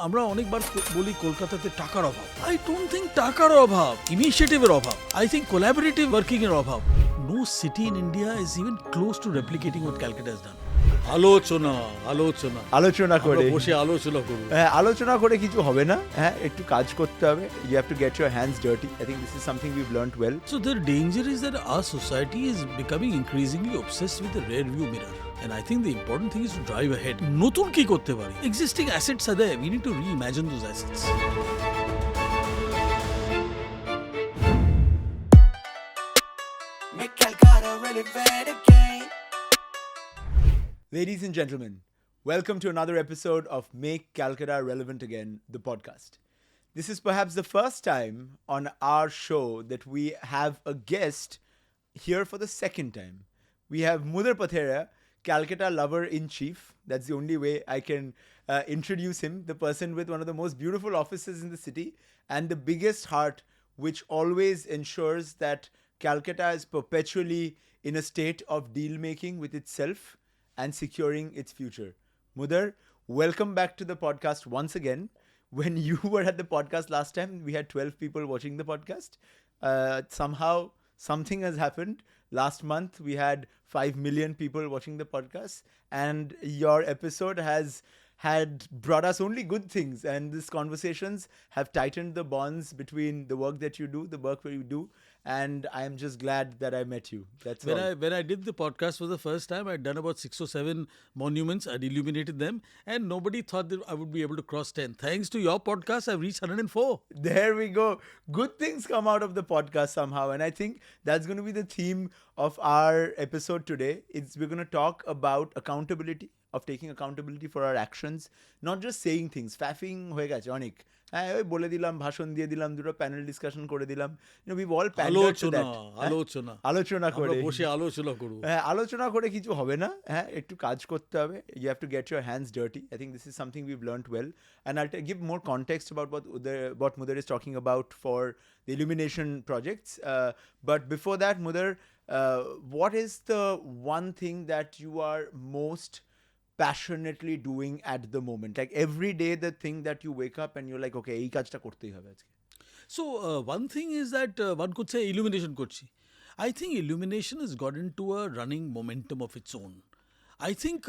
আমরা অনেকবার বলি কলকাতাতে টাকার অভাব। আই ডোন্ট থিঙ্ক টাকার অভাব, ইনিশিয়েটিভের অভাব। আই থিঙ্ক কোলাবোরেটিভ ওয়ার্কিং এর অভাব। No city in India is even close to replicating what Calcutta has done. আলোচনা করে বসে আলোচনা করব। হ্যাঁ, আলোচনা করে কিছু হবে না। হ্যাঁ, একটু কাজ করতে হবে। You have to get your hands dirty. I think this is something we've learnt well. So the danger is that our society is becoming increasingly obsessed with the rear view mirror. And I think the important thing is to drive ahead. নতুন কি করতে পারি? Existing assets are there. We need to reimagine those assets. Make Kolkata relevant again. Ladies and gentlemen, welcome to another episode of Make Kolkata Relevant Again, the podcast. This is perhaps the first time on our show that we have a guest here for the second time. We have Mudhar Patherya, Calcutta lover-in-chief. That's the only way I can introduce him, the person with one of the most beautiful offices in the city and the biggest heart which always ensures that Calcutta is perpetually in a state of deal-making with itself and securing its future. Mudhar, welcome back to the podcast once again. When you were at the podcast last time, we had 12 people watching the podcast. Somehow, something has happened. Last month, we had 5 million people watching the podcast, and your episode had brought us only good things, and these conversations have tightened the bonds between the work that you do, the work that you do, and I am just glad that I met you. That's all. When I did the podcast for the first time, I'd done about 6 or 7 monuments. I'd illuminated them, and nobody thought that I would be able to cross 10. Thanks to your podcast, I've reached 104. There we go. Good things come out of the podcast somehow. And I think that's going to be the theme of our episode today. We're going to talk about accountability, of taking accountability for our actions, not just saying things. Faffing হয়ে গেছে অনেক। হ্যাঁ, ওই বলে দিলাম, ভাষণ দিয়ে দিলাম, দুটো প্যানেল ডিসকাশন করে দিলাম। we've all pandered to that. আলোচনা করে বসে আলোচনা করব। হ্যাঁ, আলোচনা করে কিছু হবে না। হ্যাঁ, একটু কাজ করতে হবে. You have to get your hands dirty. I think this is something we've learnt well. And I'll give more context about what Mudhar is talking about for the illumination projects. But before that, Mudhar, what is the one thing that you are most passionately doing at the moment? Like every day, the thing that you wake up and you're like, okay, এই কাজটা করতেই হবে আজকে. So one thing is that one could say illumination করছি. I think illumination has got into a running momentum of its own. I think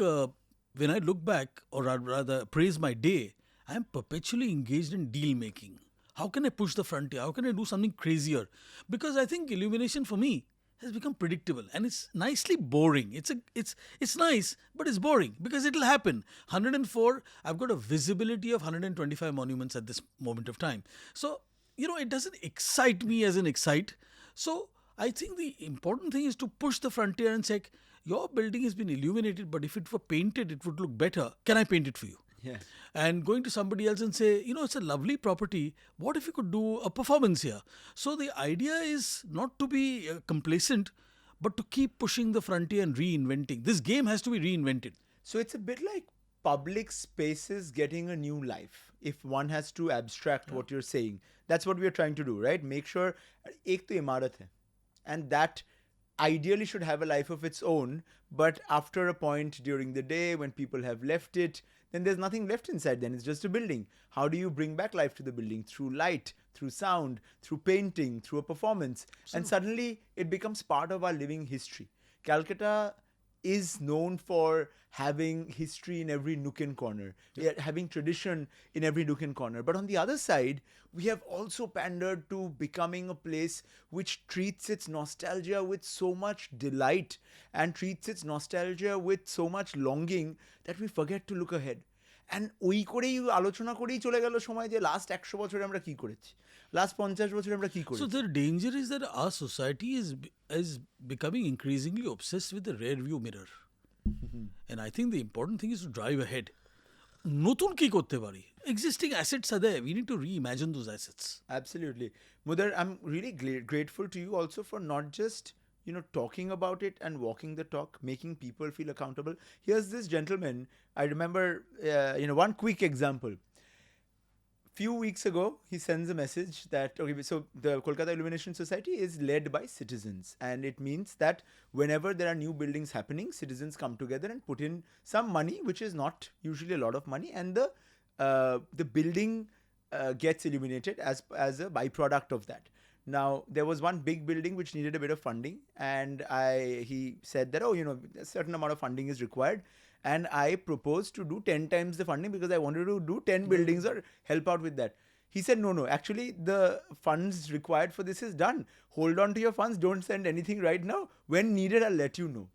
when I look back, or rather praise my day, I am perpetually engaged in deal making. How can I push the frontier? How can I do something crazier? Because I think illumination for me has become predictable, and it's nicely boring. It's nice, but it's boring because it'll happen. 104, I've got a visibility of 125 monuments at this moment of time. So, it doesn't excite me as an excite. So, I think the important thing is to push the frontier and say, your building has been illuminated, but if it were painted, it would look better. Can I paint it for you? Yeah. And going to somebody else and say, it's a lovely property. What if you could do a performance here? So the idea is not to be complacent, but to keep pushing the frontier and reinventing. This game has to be reinvented. So it's a bit like public spaces getting a new life, if one has to abstract what you're saying. That's what we're trying to do, right? Make sure ek to imarat hai, and that ideally should have a life of its own, but after a point during the day when people have left it, then there's nothing left inside. Then it's just a building. How do you bring back life to the building? Through light, through sound, through painting, through a performance. And suddenly it becomes part of our living history. Calcutta is known for having history in every nook and corner, having tradition in every nook and corner. But on the other side, we have also pandered to becoming a place which treats its nostalgia with so much delight and treats its nostalgia with so much longing that we forget to look ahead. And ওই করেই আলোচনা করেই চলে গেল সময় যে last 100 বছরে আমরা কি করেছি, লাস্ট 50 বছরে আমরা কি করেছি. So the danger is that our society is becoming increasingly obsessed with the rear view mirror. And I think the important thing is to drive ahead. নতুন কি করতে পারি? Existing assets are there. We need to reimagine those assets. Absolutely. Mudhar, I'm really grateful to you also for not just talking about it and walking the talk, making people feel accountable. Here's this gentleman. I remember, one quick example. Few weeks ago, he sends a message that, okay, so the Kolkata Illumination Society is led by citizens, and it means that whenever there are new buildings happening, citizens come together and put in some money, which is not usually a lot of money, and the the building gets illuminated as a byproduct of that. Now, there was one big building which needed a bit of funding, and he said that, a certain amount of funding is required, and I proposed to do 10 times the funding because I wanted to do 10 buildings or help out with that. He said, no, actually the funds required for this is done. Hold on to your funds, don't send anything right now. When needed, I'll let you know.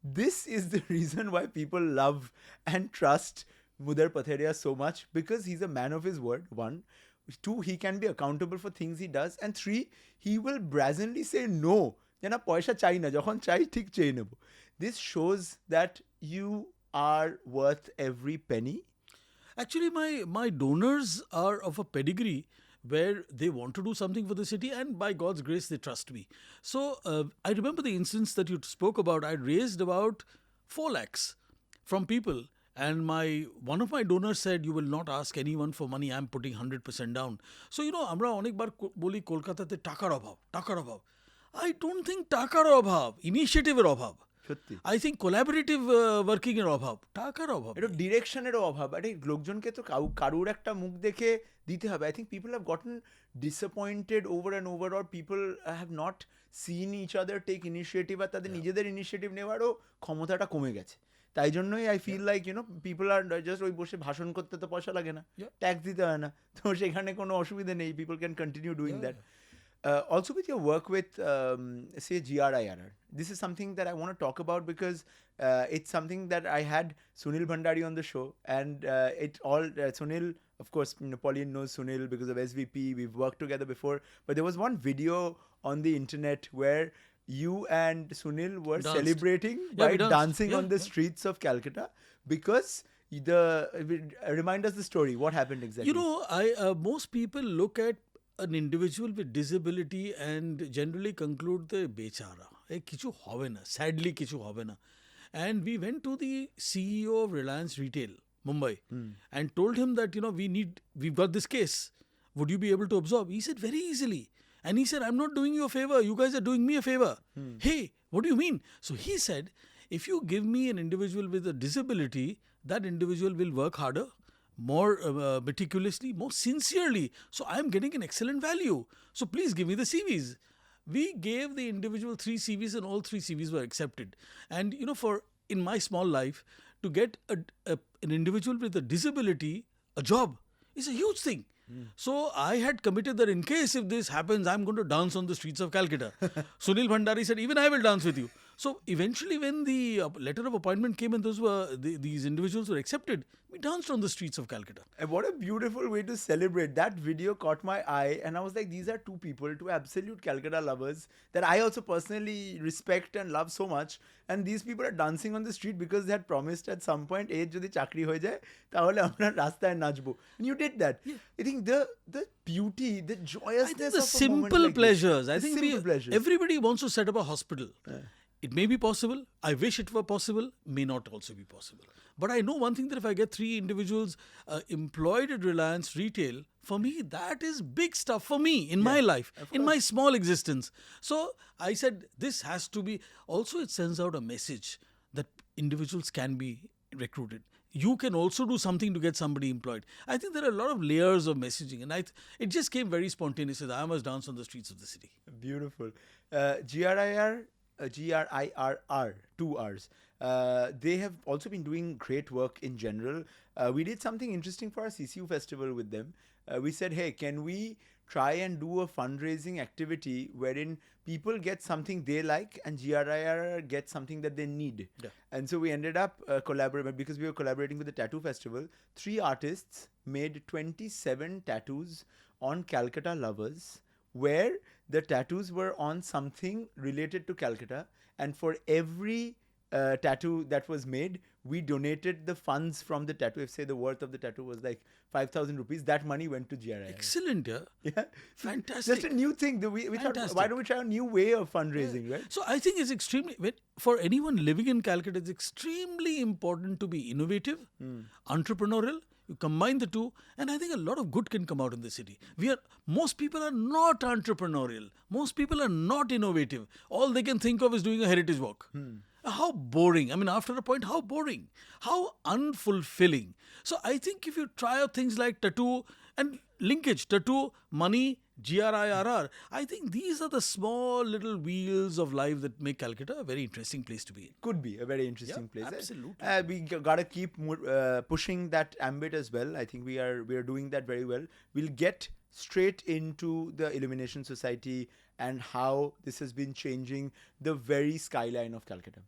This is the reason why people love and trust Mudhar Patherya so much, because he's a man of his word, one. Two, he can be accountable for things he does. And three, he will brazenly say no. This shows that you are worth every penny. Actually, my donors are of a pedigree where they want to do something for the city, and by God's grace, they trust me. So I remember the instance that you spoke about. I raised about 4 lakhs from people. And one of my donors said, you will not ask anyone for money, I'm putting 100% down. So, আমরা অনেকবার বলি কলকাতাতে টাকার অভাব. I don't think টাকার অভাব, ইনিশিয়েটিভের অভাব. I think collaborative working এর অভাব, টাকার অভাব. এটা ডিরেকশনেরও অভাব। আরে লোকজনকে তো কারুর একটা মুখ দেখে দিতে হবে। I think people have gotten disappointed over and over, or people have not seen each other take initiative, আর তাদের নিজেদের ইনিশিয়েটিভ নেওয়ারও ক্ষমতাটা কমে গেছে। তাই জন্যই I feel like people are just ওই বসে ভাষণ করতে তো পয়সা লাগে না, ট্যাক্স দিতে হয় না, তো সেখানে কোনো অসুবিধা নেই, people can continue doing that. Also with your work with say GRIRR, this is something that I want to talk about because it's something that I had Sunil Bhandari on the show, and Sunil, of course, Pauline knows Sunil because of SVP, we've worked together before, but there was one video on the internet where you and Sunil were celebrating by dancing on the streets of Calcutta, because remind us the story. What happened exactly? Most people look at an individual with disability and generally conclude the bechara. Kichu hobe na. Sadly, kichu hobe na. And we went to the CEO of Reliance Retail, Mumbai, and told him that, we've got this case. Would you be able to absorb? He said, very easily. And he said, I'm not doing you a favor. You guys are doing me a favor. Hey, what do you mean? So he said, if you give me an individual with a disability, that individual will work harder, more meticulously, more sincerely. So I'm getting an excellent value. So please give me the CVs. We gave the individual 3 CVs and all 3 CVs were accepted. And, for in my small life, to get an individual with a disability a job is a huge thing. So I had committed that in case if this happens, I'm going to dance on the streets of Calcutta. Sunil Bhandari said, even I will dance with you. So eventually when the letter of appointment came and these individuals were accepted, we danced on the streets of Calcutta. And what a beautiful way to celebrate. That video caught my eye, and I was like, these are 2 people, 2 absolute Calcutta lovers that I also personally respect and love so much. And these people are dancing on the street because they had promised at some point, jodi chakri hoye jaye, tahole amra rastaye nachbo. And you did that. I think the beauty, the joyousness the of simple a moment pleasures. Like I think pleasures. Everybody wants to set up a hospital. It may be possible. I wish it were possible. May not also be possible. But I know one thing, that if I get 3 individuals employed at Reliance Retail, for me, that is big stuff for me in my life, in my small existence. So I said, this has to be. Also, it sends out a message that individuals can be recruited. You can also do something to get somebody employed. I think there are a lot of layers of messaging, and it just came very spontaneous. I must dance on the streets of the city. Beautiful. GRIRR, 2 R's. They have also been doing great work in general. We did something interesting for our CCU festival with them. We said, hey, can we try and do a fundraising activity wherein people get something they like and GRIR gets something that they need. Yeah. And so we ended up collaborating, because we were collaborating with the tattoo festival. 3 artists made 27 tattoos on Calcutta lovers, where the tattoos were on something related to Calcutta, and for every tattoo that was made, we donated the funds from the tattoo. If say the worth of the tattoo was like 5,000 rupees, that money went to GRI. Excellent, yeah. Fantastic. Just a new thing. We thought, why don't we try a new way of fundraising, right? So I think it's extremely, for anyone living in Calcutta, it's extremely important to be innovative, entrepreneurial. You combine the 2, and I think a lot of good can come out in the city. Most people are not entrepreneurial. Most people are not innovative. All they can think of is doing a heritage walk. How boring. I mean, after a point, how boring, how unfulfilling. So I think if you try out things like tattoo and linkage, tattoo, money, GRIRR, I think these are the small little wheels of life that make Calcutta a very interesting place to be in. Could be a very interesting Yeah, place. absolutely. We gotta keep pushing that ambit as well. I think we are doing that very well. We'll get straight into the Illumination Society and how this has been changing the very skyline of Calcutta.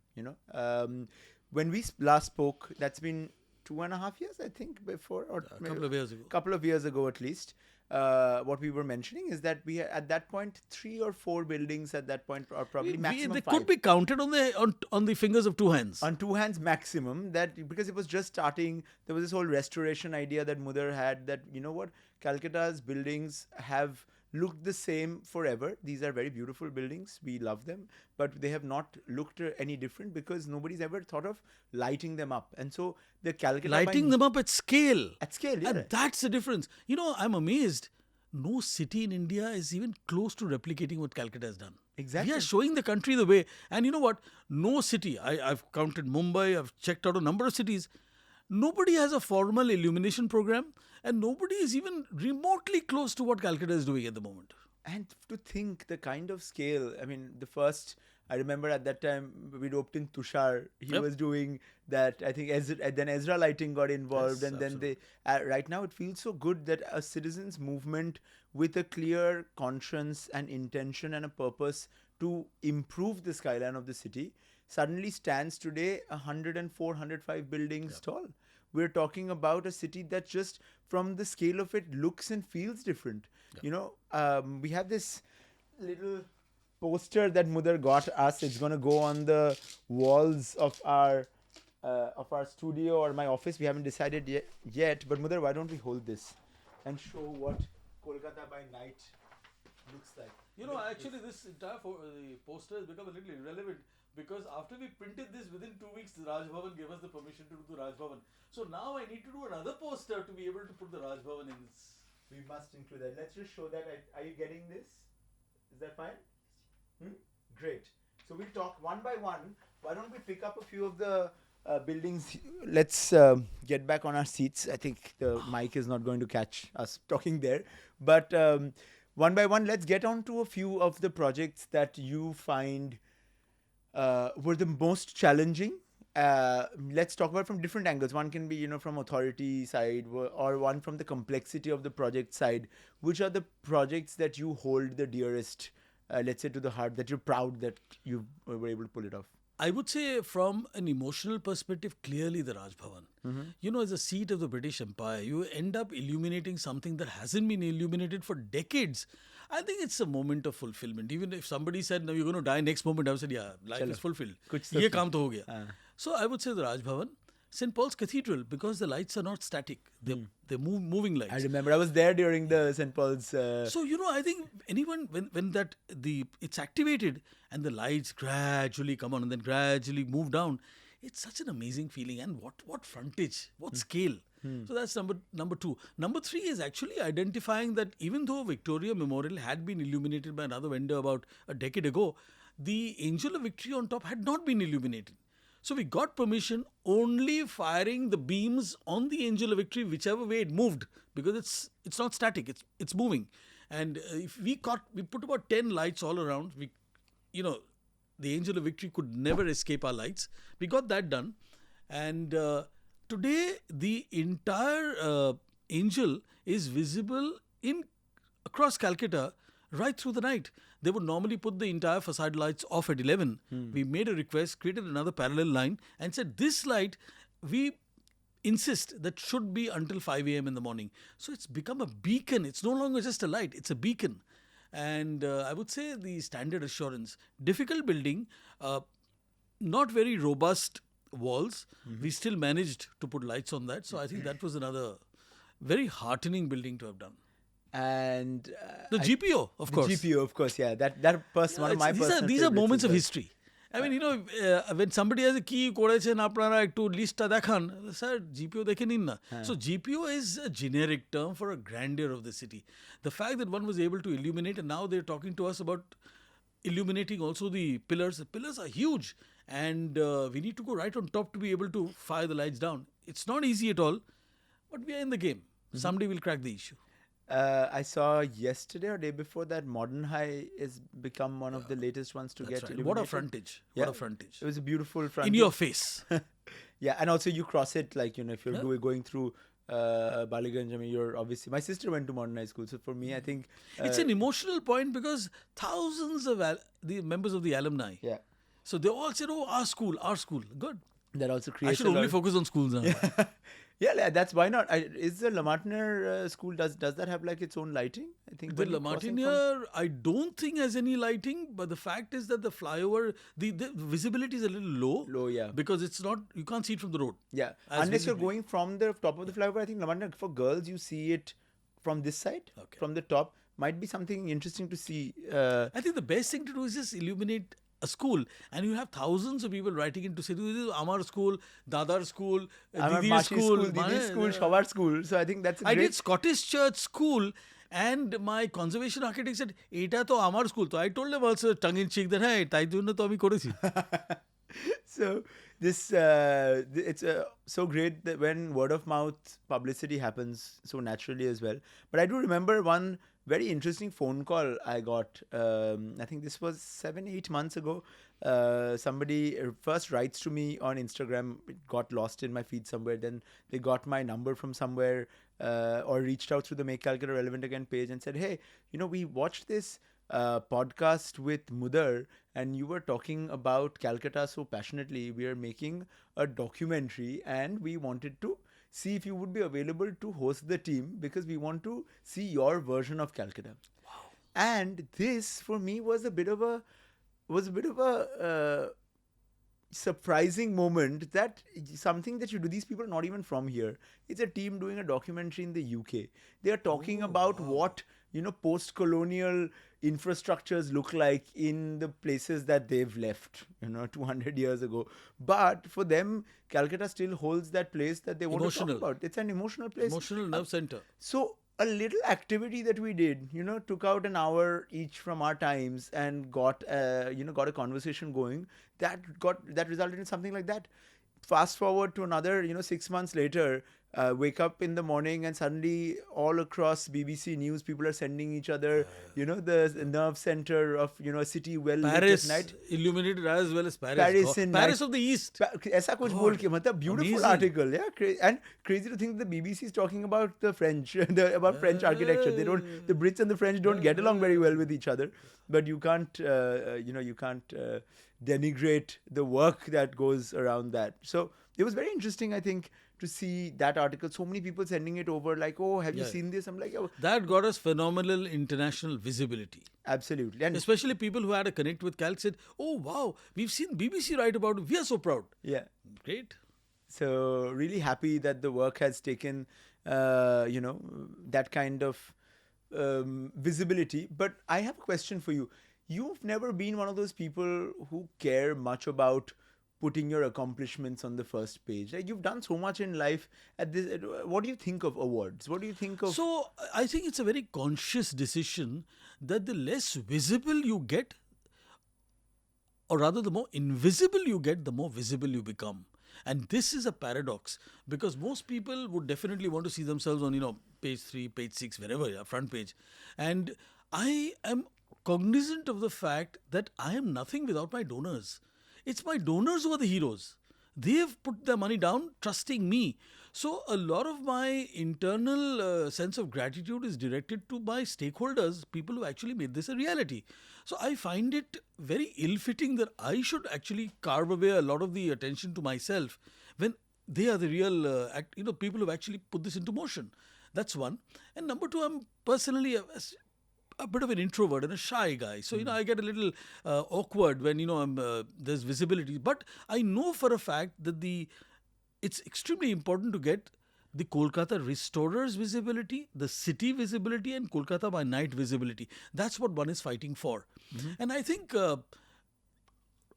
When we last spoke, that's been 2.5 years, I think, before, or A couple of years ago. couple of years ago at least. What we were mentioning is that we at that point 3 or 4 buildings at that point, or probably maximum They 5 could be counted on the fingers of two hands. on 2 hands maximum, that because it was just starting. There was this whole restoration idea that Mudhar had, that Calcutta's buildings have looked the same forever. These are very beautiful buildings, we love them, but they have not looked any different because nobody's ever thought of lighting them up. And so the Calcutta Lighting them up at scale. at scale, yeah. And that's the difference. I'm amazed. No city in India is even close to replicating what Calcutta has done. Exactly. We are showing the country the way. And you know what? No city. I've counted Mumbai, I've checked out a number of cities. Nobody has a formal illumination program, and nobody is even remotely close to what Calcutta is doing at the moment. And to think the kind of scale, I mean, I remember at that time we roped in Tushar. He Yep. was doing that. I think then Ezra Lighting got involved, Yes, and then right now it feels so good that a citizens movement with a clear conscience and intention and a purpose to improve the skyline of the city suddenly stands today 104, 105 buildings tall. We're talking about a city that just from the scale of it looks and feels different. We have this little poster that Mudhar got us. It's going to go on the walls of our studio or my office. We haven't decided yet. But Mudhar, why don't we hold this and show what Kolkata by night looks like? Actually, this entire poster has become a little irrelevant because after we printed this, within 2 weeks, the Raj Bhavan gave us the permission to do the Raj Bhavan. So now I need to do another poster to be able to put the Raj Bhavan in this. We must include that. Let's just show that. Are you getting this? Is that fine? Great. So we'll talk one by one. Why don't we pick up a few of the buildings? Let's get back on our seats. I think the mic is not going to catch us talking there. But one by one, let's get on to a few of the projects that you find were the most challenging. Let's talk about from different angles. One can be, from authority side, or one from the complexity of the project side. Which are the projects that you hold the dearest, let's say, to the heart, that you're proud that you were able to pull it off? I would say from an emotional perspective, clearly the Raj Bhavan. As a seat of the British Empire, you end up illuminating something that hasn't been illuminated for decades. I think it's a moment of fulfillment. Even if somebody said, no, you're going to die next moment, I would say, yeah, life is fulfilled. Kuch to Ye kaam to ho gaya. So I would say the Raj Bhavan. St. Paul's Cathedral, because the lights are not static. They're moving lights. I remember I was there during the St. Paul's. So I think anyone when it's activated and the lights gradually come on and then gradually move down, it's such an amazing feeling. And what frontage, what scale. So that's number 2. Number 3 is actually identifying that even though Victoria Memorial had been illuminated by another vendor about a decade ago, the Angel of Victory on top had not been illuminated. So we got permission only firing the beams on the Angel of Victory whichever way it moved, because it's not static, it's moving. And if we put about 10 lights all around. The Angel of Victory could never escape our lights. We got that done, and today the entire Angel is visible across Calcutta right through the night. They would normally put the entire facade lights off at 11. We made a request, created another parallel line and said this light we insist that should be until 5 a.m. in the morning. So it's become a beacon. It's no longer just a light, it's a beacon. And I would say the standard assurance, difficult building, not very robust walls. We still managed to put lights on that. So I think that was another very heartening building to have done. And The GPO, of course. GPO, of course, yeah. One of my personal these are favorites moments as of well. history. I mean, when somebody has a key করেছেন আপনারা একটু লিস্টটা দেখান, sir GPO দেখে নিন না. So GPO is a generic term for a grandeur of the city. The fact that one was able to illuminate, and now they're talking to us about illuminating also the pillars. The pillars are huge, and we need to go right on top to be able to fire the lights down. It's not easy at all, but we are in the game. Someday we'll crack the issue. I saw yesterday or day before that Modern High has become one of the latest ones to That's get right. What a illuminated. frontage. Yeah. What a frontage. It was a beautiful front. In your face. Yeah, and also you cross it like, if you're going through Baliganj, I mean, you're obviously, my sister went to Modern High School, so for me, I think It's an emotional point because thousands of the members of the alumni. yeah, So they all said, "Oh, our school, good." that also I creates should a only lot. focus on schools now. Yeah, that's why not. Is the Lamartine school, does that have like its own lighting? I think The when you're crossing Lamartiniere, I don't think has any lighting, but the fact is that the flyover, the visibility is a little low. Low, yeah. Because it's not, you can't see it from the road. Yeah, As unless you're visibly. going from the top of the flyover, I think Lamartine, for girls, you see it from this side, Okay. from the top. Might be something interesting to see. I think the best thing to do is just illuminate a school, and you have thousands of people writing in to say, "This is Amar school, Dadar school, আমার Didi's মাসির school, দিদির school, সবার school. So I think that's a I great. did Scottish Church school, and my conservation architect said, "Eta to Amar school." So I told him also tongue in cheek that, "Hey, তাই জন্য তো আমি করেছি." So this it's so great that when word of mouth publicity happens so naturally as well. But I do remember one very interesting phone call I got. I think this was 7-8 months ago. Somebody first writes to me on Instagram. It got lost in my feed somewhere. Then they got my number from somewhere or reached out through the Make Kolkata Relevant Again page and said, "Hey, we watched this podcast with Mudar, and you were talking about Calcutta so passionately. We are making a documentary, and we wanted to see if you would be available to host the team because we want to see your version of Calcutta." Wow! And this for me was a bit of a surprising moment, that something that you do, these people are not even from here. It's a team doing a documentary in the UK. They are talking about what post-colonial infrastructures look like in the places that they've left 200 years ago. But for them, Calcutta still holds that place that they want to Emotional. talk about. It's an emotional place. Emotional nerve center. So a little activity that we did, took out an hour each from our times and got a conversation going. That resulted in something like that. Fast forward to another 6 months later, wake up in the morning and suddenly all across BBC News people are sending each other the nerve center of a city well lit at Paris night. illuminated as well as Paris. Paris in Paris night. of the East. ऐसा कुछ बोल के मतलब beautiful amazing. article, yeah. And crazy to think the BBC is talking about the French, about French architecture. The Brits and the French don't get along very well with each other, but you can't denigrate the work that goes around that. So it was very interesting, I think, to see that article. So many people sending it over like, "Oh, have you Yeah. seen this?" I'm like, "Oh, That got us phenomenal international visibility. absolutely." And Especially people who had a connect with Calc said, "Oh wow, we've seen BBC write about it. We are so proud." yeah. Great. So really happy that the work has taken, that kind of visibility. But I have a question for you. You've never been one of those people who care much about putting your accomplishments on the first page. Like, you've done so much in life. What do you think of awards? What do you think of? So I think it's a very conscious decision that the less visible you get, or rather the more invisible you get, the more visible you become. And this is a paradox because most people would definitely want to see themselves on, page 3, page 6, wherever, yeah, front page. And I am cognizant of the fact that I am nothing without my donors. It's my donors who are the heroes. They have put their money down, trusting me. So a lot of my internal sense of gratitude is directed to my stakeholders, people who actually made this a reality. So I find it very ill-fitting that I should actually carve away a lot of the attention to myself when they are the real, people who have actually put this into motion. That's one. And number two, I'm personally a bit of an introvert and a shy guy. So, I get a little awkward when, there's visibility. But I know for a fact that it's extremely important to get the Kolkata restorers visibility, the city visibility, and Kolkata by night visibility. That's what one is fighting for. And I think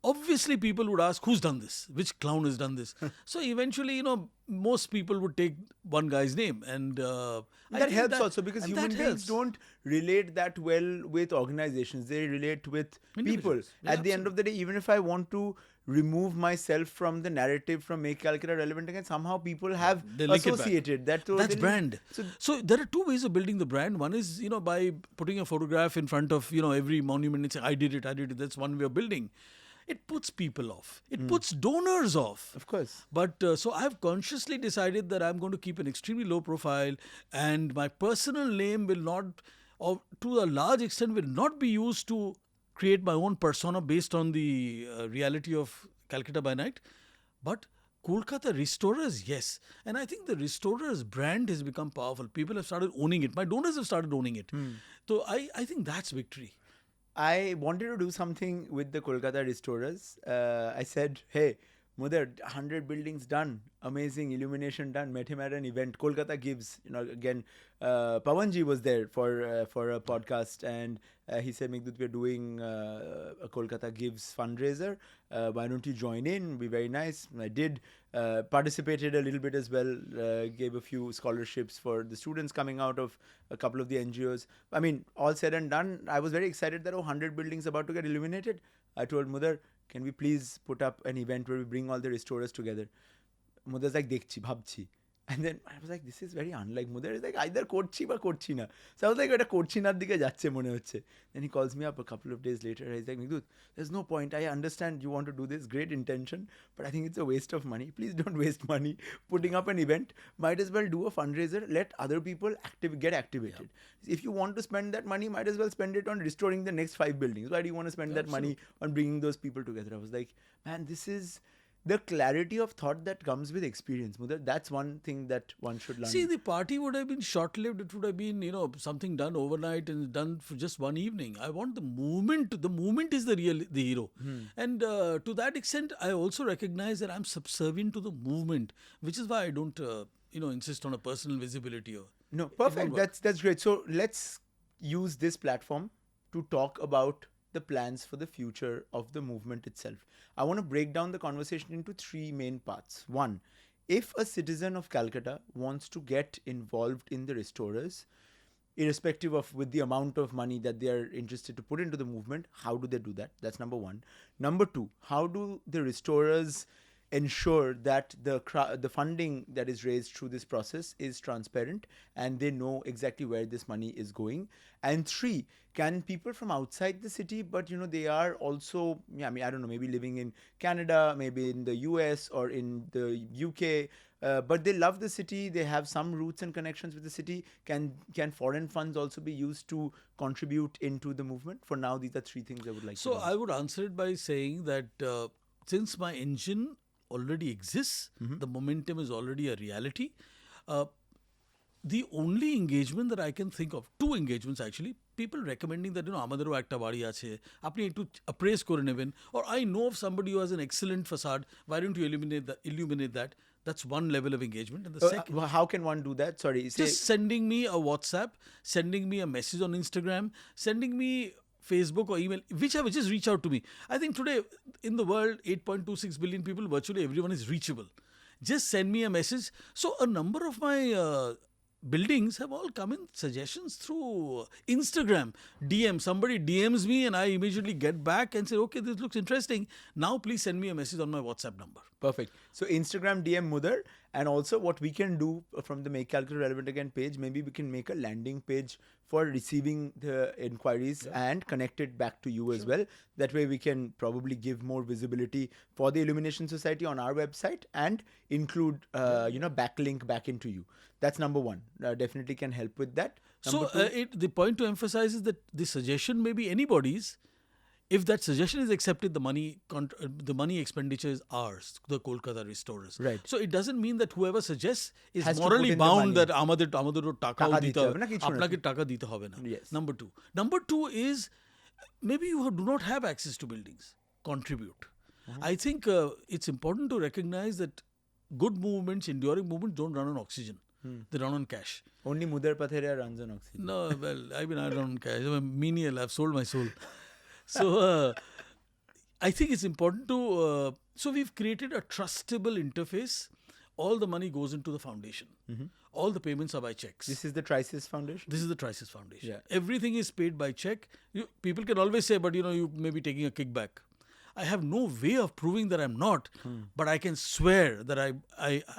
obviously people would ask, who's done this? Which clown has done this? So eventually, most people would take one guy's name. And I that think helps also because and human that beings helps. don't relate that well with organizations. They relate with people. Individuals. Yeah, At the end of the day, even if I want to remove myself from the narrative from Make Calcutta Relevant Again, somehow people have They link it back. associated that. So That's they link- brand. So So there are two ways of building the brand. One is, by putting a photograph in front of, every monument and saying, I did it. That's one way of building. It puts people off. It puts donors off. of course. But so I've consciously decided that I'm going to keep an extremely low profile, and my personal name will not, or to a large extent, will not be used to create my own persona based on the reality of Calcutta by night. But Kolkata Restorers, yes. And I think the Restorers brand has become powerful. People have started owning it. My donors have started owning it. So I think that's victory. I wanted to do something with the Kolkata Restorers. I said, hey, Mudhar, 100 buildings done. Amazing. Illumination done. Met him at an event. Kolkata Gives. Again, Pawanji was there for a podcast, and he said, Meghdut, we're doing a Kolkata Gives fundraiser. Why don't you join in? Be very nice. I did. Participated a little bit as well. Gave a few scholarships for the students coming out of a couple of the NGOs. I mean, all said and done, I was very excited that 100 buildings about to get illuminated. I told Mudhar, can we please put up an event where we bring all the restorers together? Mudhar's like, Dekhchi, bhabchi. And then I was like, this is very unlike Mudhar. He's like, either korchi ba korchi na. So I was like, eta korchi na dike jacche mone hocche. Then he calls me up a couple of days later. He's like, Meghdut, there's no point. I understand you want to do this. Great intention. But I think it's a waste of money. Please don't waste money putting up an event. Might as well do a fundraiser. Let other people get activated. If you want to spend that money, might as well spend it on restoring the next 5 buildings. Why do you want to spend that money on bringing those people together? I was like, man, this is the clarity of thought that comes with experience. Mudhar, that's one thing that one should learn. See, the party would have been short-lived. It would have been, something done overnight and done for just one evening. I want the movement. The movement is the hero. And to that extent, I also recognize that I'm subservient to the movement, which is why I don't, insist on a personal visibility. No, It perfect. won't work. That's great. So let's use this platform to talk about the plans for the future of the movement itself. I want to break down the conversation into 3 main parts. One, if a citizen of Calcutta wants to get involved in the restorers, irrespective of with the amount of money that they are interested to put into the movement, how do they do that? That's number 1. Number 2, how do the restorers ensure that the funding that is raised through this process is transparent and they know exactly where this money is going? And 3, can people from outside the city, but they are also, I don't know, maybe living in Canada, maybe in the US or in the UK, but they love the city, they have some roots and connections with the city. Can foreign funds also be used to contribute into the movement? For now, these are 3 things I would like to So know. I would answer it by saying that since my engine already exists, the momentum is already a reality. The only engagement that I can think of, 2 engagements actually, people recommending that, আমাদেরও একটা বাড়ি আছে, আপনি একটু appraise করে নেবেন, or I know of somebody who has an excellent facade, why don't you illuminate that? That's one level of engagement. And the second, How can one do that? Sorry, just sending me a WhatsApp, sending me a message on Instagram, sending me Facebook or email, whichever, just reach out to me. I think today in the world, 8.26 billion people, virtually everyone is reachable. Just send me a message. So a number of my buildings have all come in suggestions through Instagram. DM, somebody DMs me and I immediately get back and say, okay, this looks interesting. Now please send me a message on my WhatsApp number. Perfect. So Instagram DM Mudhar, and also what we can do from the Make Calcutta Relevant Again page, maybe we can make a landing page for receiving the inquiries and connect it back to you as well. That way we can probably give more visibility for the Illumination Society on our website and include, backlink back into you. That's number 1. Definitely can help with that. Number So 2, the point to emphasize is that the suggestion may be anybody's. If that suggestion is accepted, the money expenditure is ours, the Kolkata restorers. Right. So it doesn't mean that whoever suggests is Has to morally put in the bound money. that আমাদেরও টাকাও টাকা দিতে দিতে হবে, হবে না, কিছু না। আপনাকে টাকা দিতে হবে না. Yes. Number two is maybe you do not have access to buildings. Contribute. I think it's important to recognize that good movements, enduring movements, don't run on oxygen. They run on cash. only Mudhar Patherya runs on oxygen. No, well, I run on cash. I'm a menial. I've sold my soul. So I think it's important to. So we've created a trustable interface. All the money goes into the foundation. All the payments are by checks. This is the Trisis Foundation? This is the Trisis Foundation. Yeah. Everything is paid by check. People can always say, but you may be taking a kickback. I have no way of proving that I'm not, but I can swear that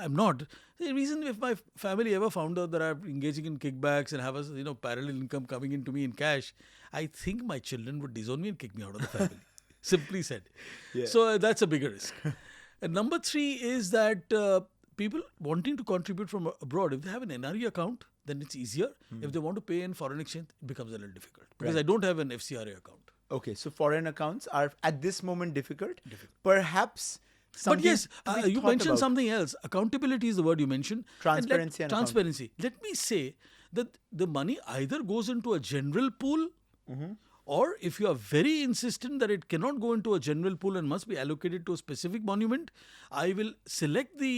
I'm not. The reason, if my family ever found out that I'm engaging in kickbacks and have a parallel income coming into me in cash, I think my children would disown me and kick me out of the family. Simply said. Yeah. So that's a bigger risk. And number 3 is that people wanting to contribute from abroad, if they have an NRE account, then it's easier. If they want to pay in foreign exchange, it becomes a little difficult. Because Right. I don't have an FCRA account. Okay, so foreign accounts are at this moment difficult. Perhaps But something yes, to be you thought mentioned about. something else. Accountability is the word you mentioned. Transparency and transparency. Let me say that the money either goes into a general pool, or if you are very insistent that it cannot go into a general pool and must be allocated to a specific monument, I will select the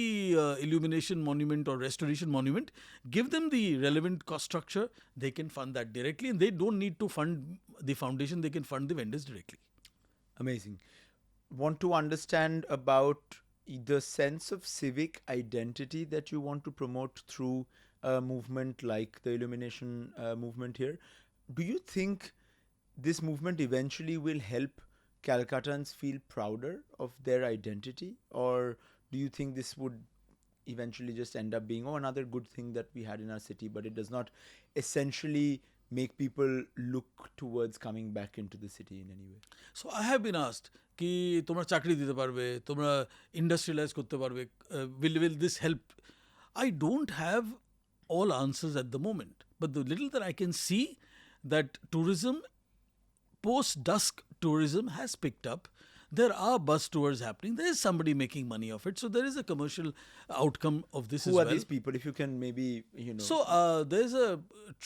illumination monument or restoration monument, give them the relevant cost structure, they can fund that directly, and they don't need to fund the foundation, they can fund the vendors directly. Amazing. Want to understand about the sense of civic identity that you want to promote through a movement like the illumination movement here. Do you think this movement eventually will help Calcuttans feel prouder of their identity, or do you think this would eventually just end up being another good thing that we had in our city, but it does not essentially make people look towards coming back into the city in any way? So I have been asked কি তোমরা চাকরি দিতে পারবে, তোমরা industrialise করতে পারবে, will this help? I don't have all answers at the moment, but the little that I can see, that tourism, post-dusk tourism has picked up. There are bus tours happening. There is somebody making money of it. So there is a commercial outcome of this as Who well. are these people? If you can maybe, So there's a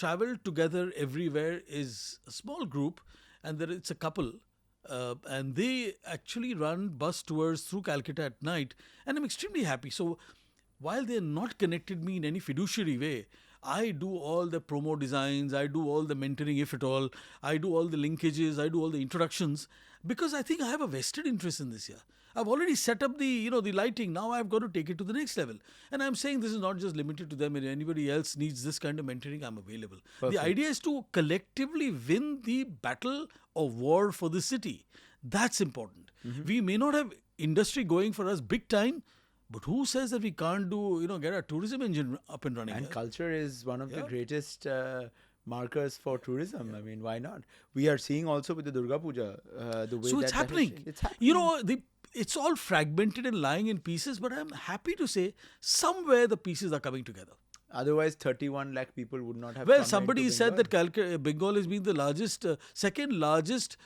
Travel Together Everywhere is a small group, and it's a couple, and they actually run bus tours through Calcutta at night, and I'm extremely happy. So while they're not connected me in any fiduciary way, I do all the promo designs, I do all the mentoring, if at all, I do all the linkages, I do all the introductions, because I think I have a vested interest in this year. I've already set up the the lighting. Now I've got to take it to the next level. And I'm saying this is not just limited to them. If anybody else needs this kind of mentoring, I'm available. The idea is to collectively win the battle of war for the city. That's important. We may not have industry going for us big time, but who says that we can't do, get our tourism engine up and running? And culture is one of the Yeah. greatest markers for tourism. I mean, why not? We are seeing also with the Durga Puja the way So that it's that has happening. changed. It's happening. It's all fragmented and lying in pieces, but I'm happy to say somewhere the pieces are coming together. Otherwise, 31 lakh people would not have. Well, come somebody into said Bengal. that Bengal has been the second largest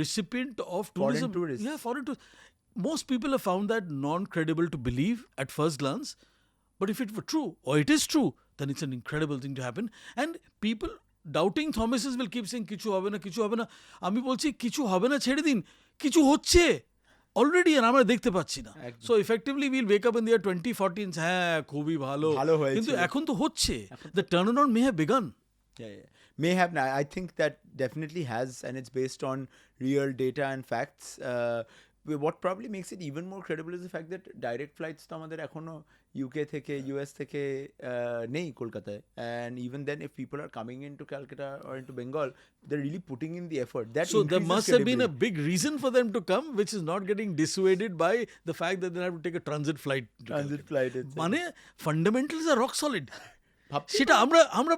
recipient of tourism. tourists. Yeah, foreign tourists. Most people have found that non-credible to believe at first glance. But if it were true, or it is true, then it's an incredible thing to happen. And people, doubting Thomases, will keep saying, kichu hobe na, kichu hobe na. Ami bolchi, kichu hobe na chhede din. Kichu hocche. Already, and আমরা দেখতে পাচ্ছি না. So effectively, we'll wake up in the year 2040 and say, হ্যাঁ, খুবই ভালো. ভালো হয়েছে। কিন্তু এখন তো হচ্ছে. The turnaround may have begun. Yeah. May have. I think that definitely has, and it's based on real data and facts. What probably makes it even more credible is the fact that direct flights to আমাদের এখনো UK থেকে US থেকে নেই কলকাতায়, and even then if people are coming into Calcutta or into Bengal, they're really putting in the effort. That So there increases must have been a credibility. big reason for them to come, which is not getting dissuaded by the fact that they have to take a transit flight. Transit flight itself. মানে fundamentals are rock solid. ভাবতেই সেটা আমরা আমরা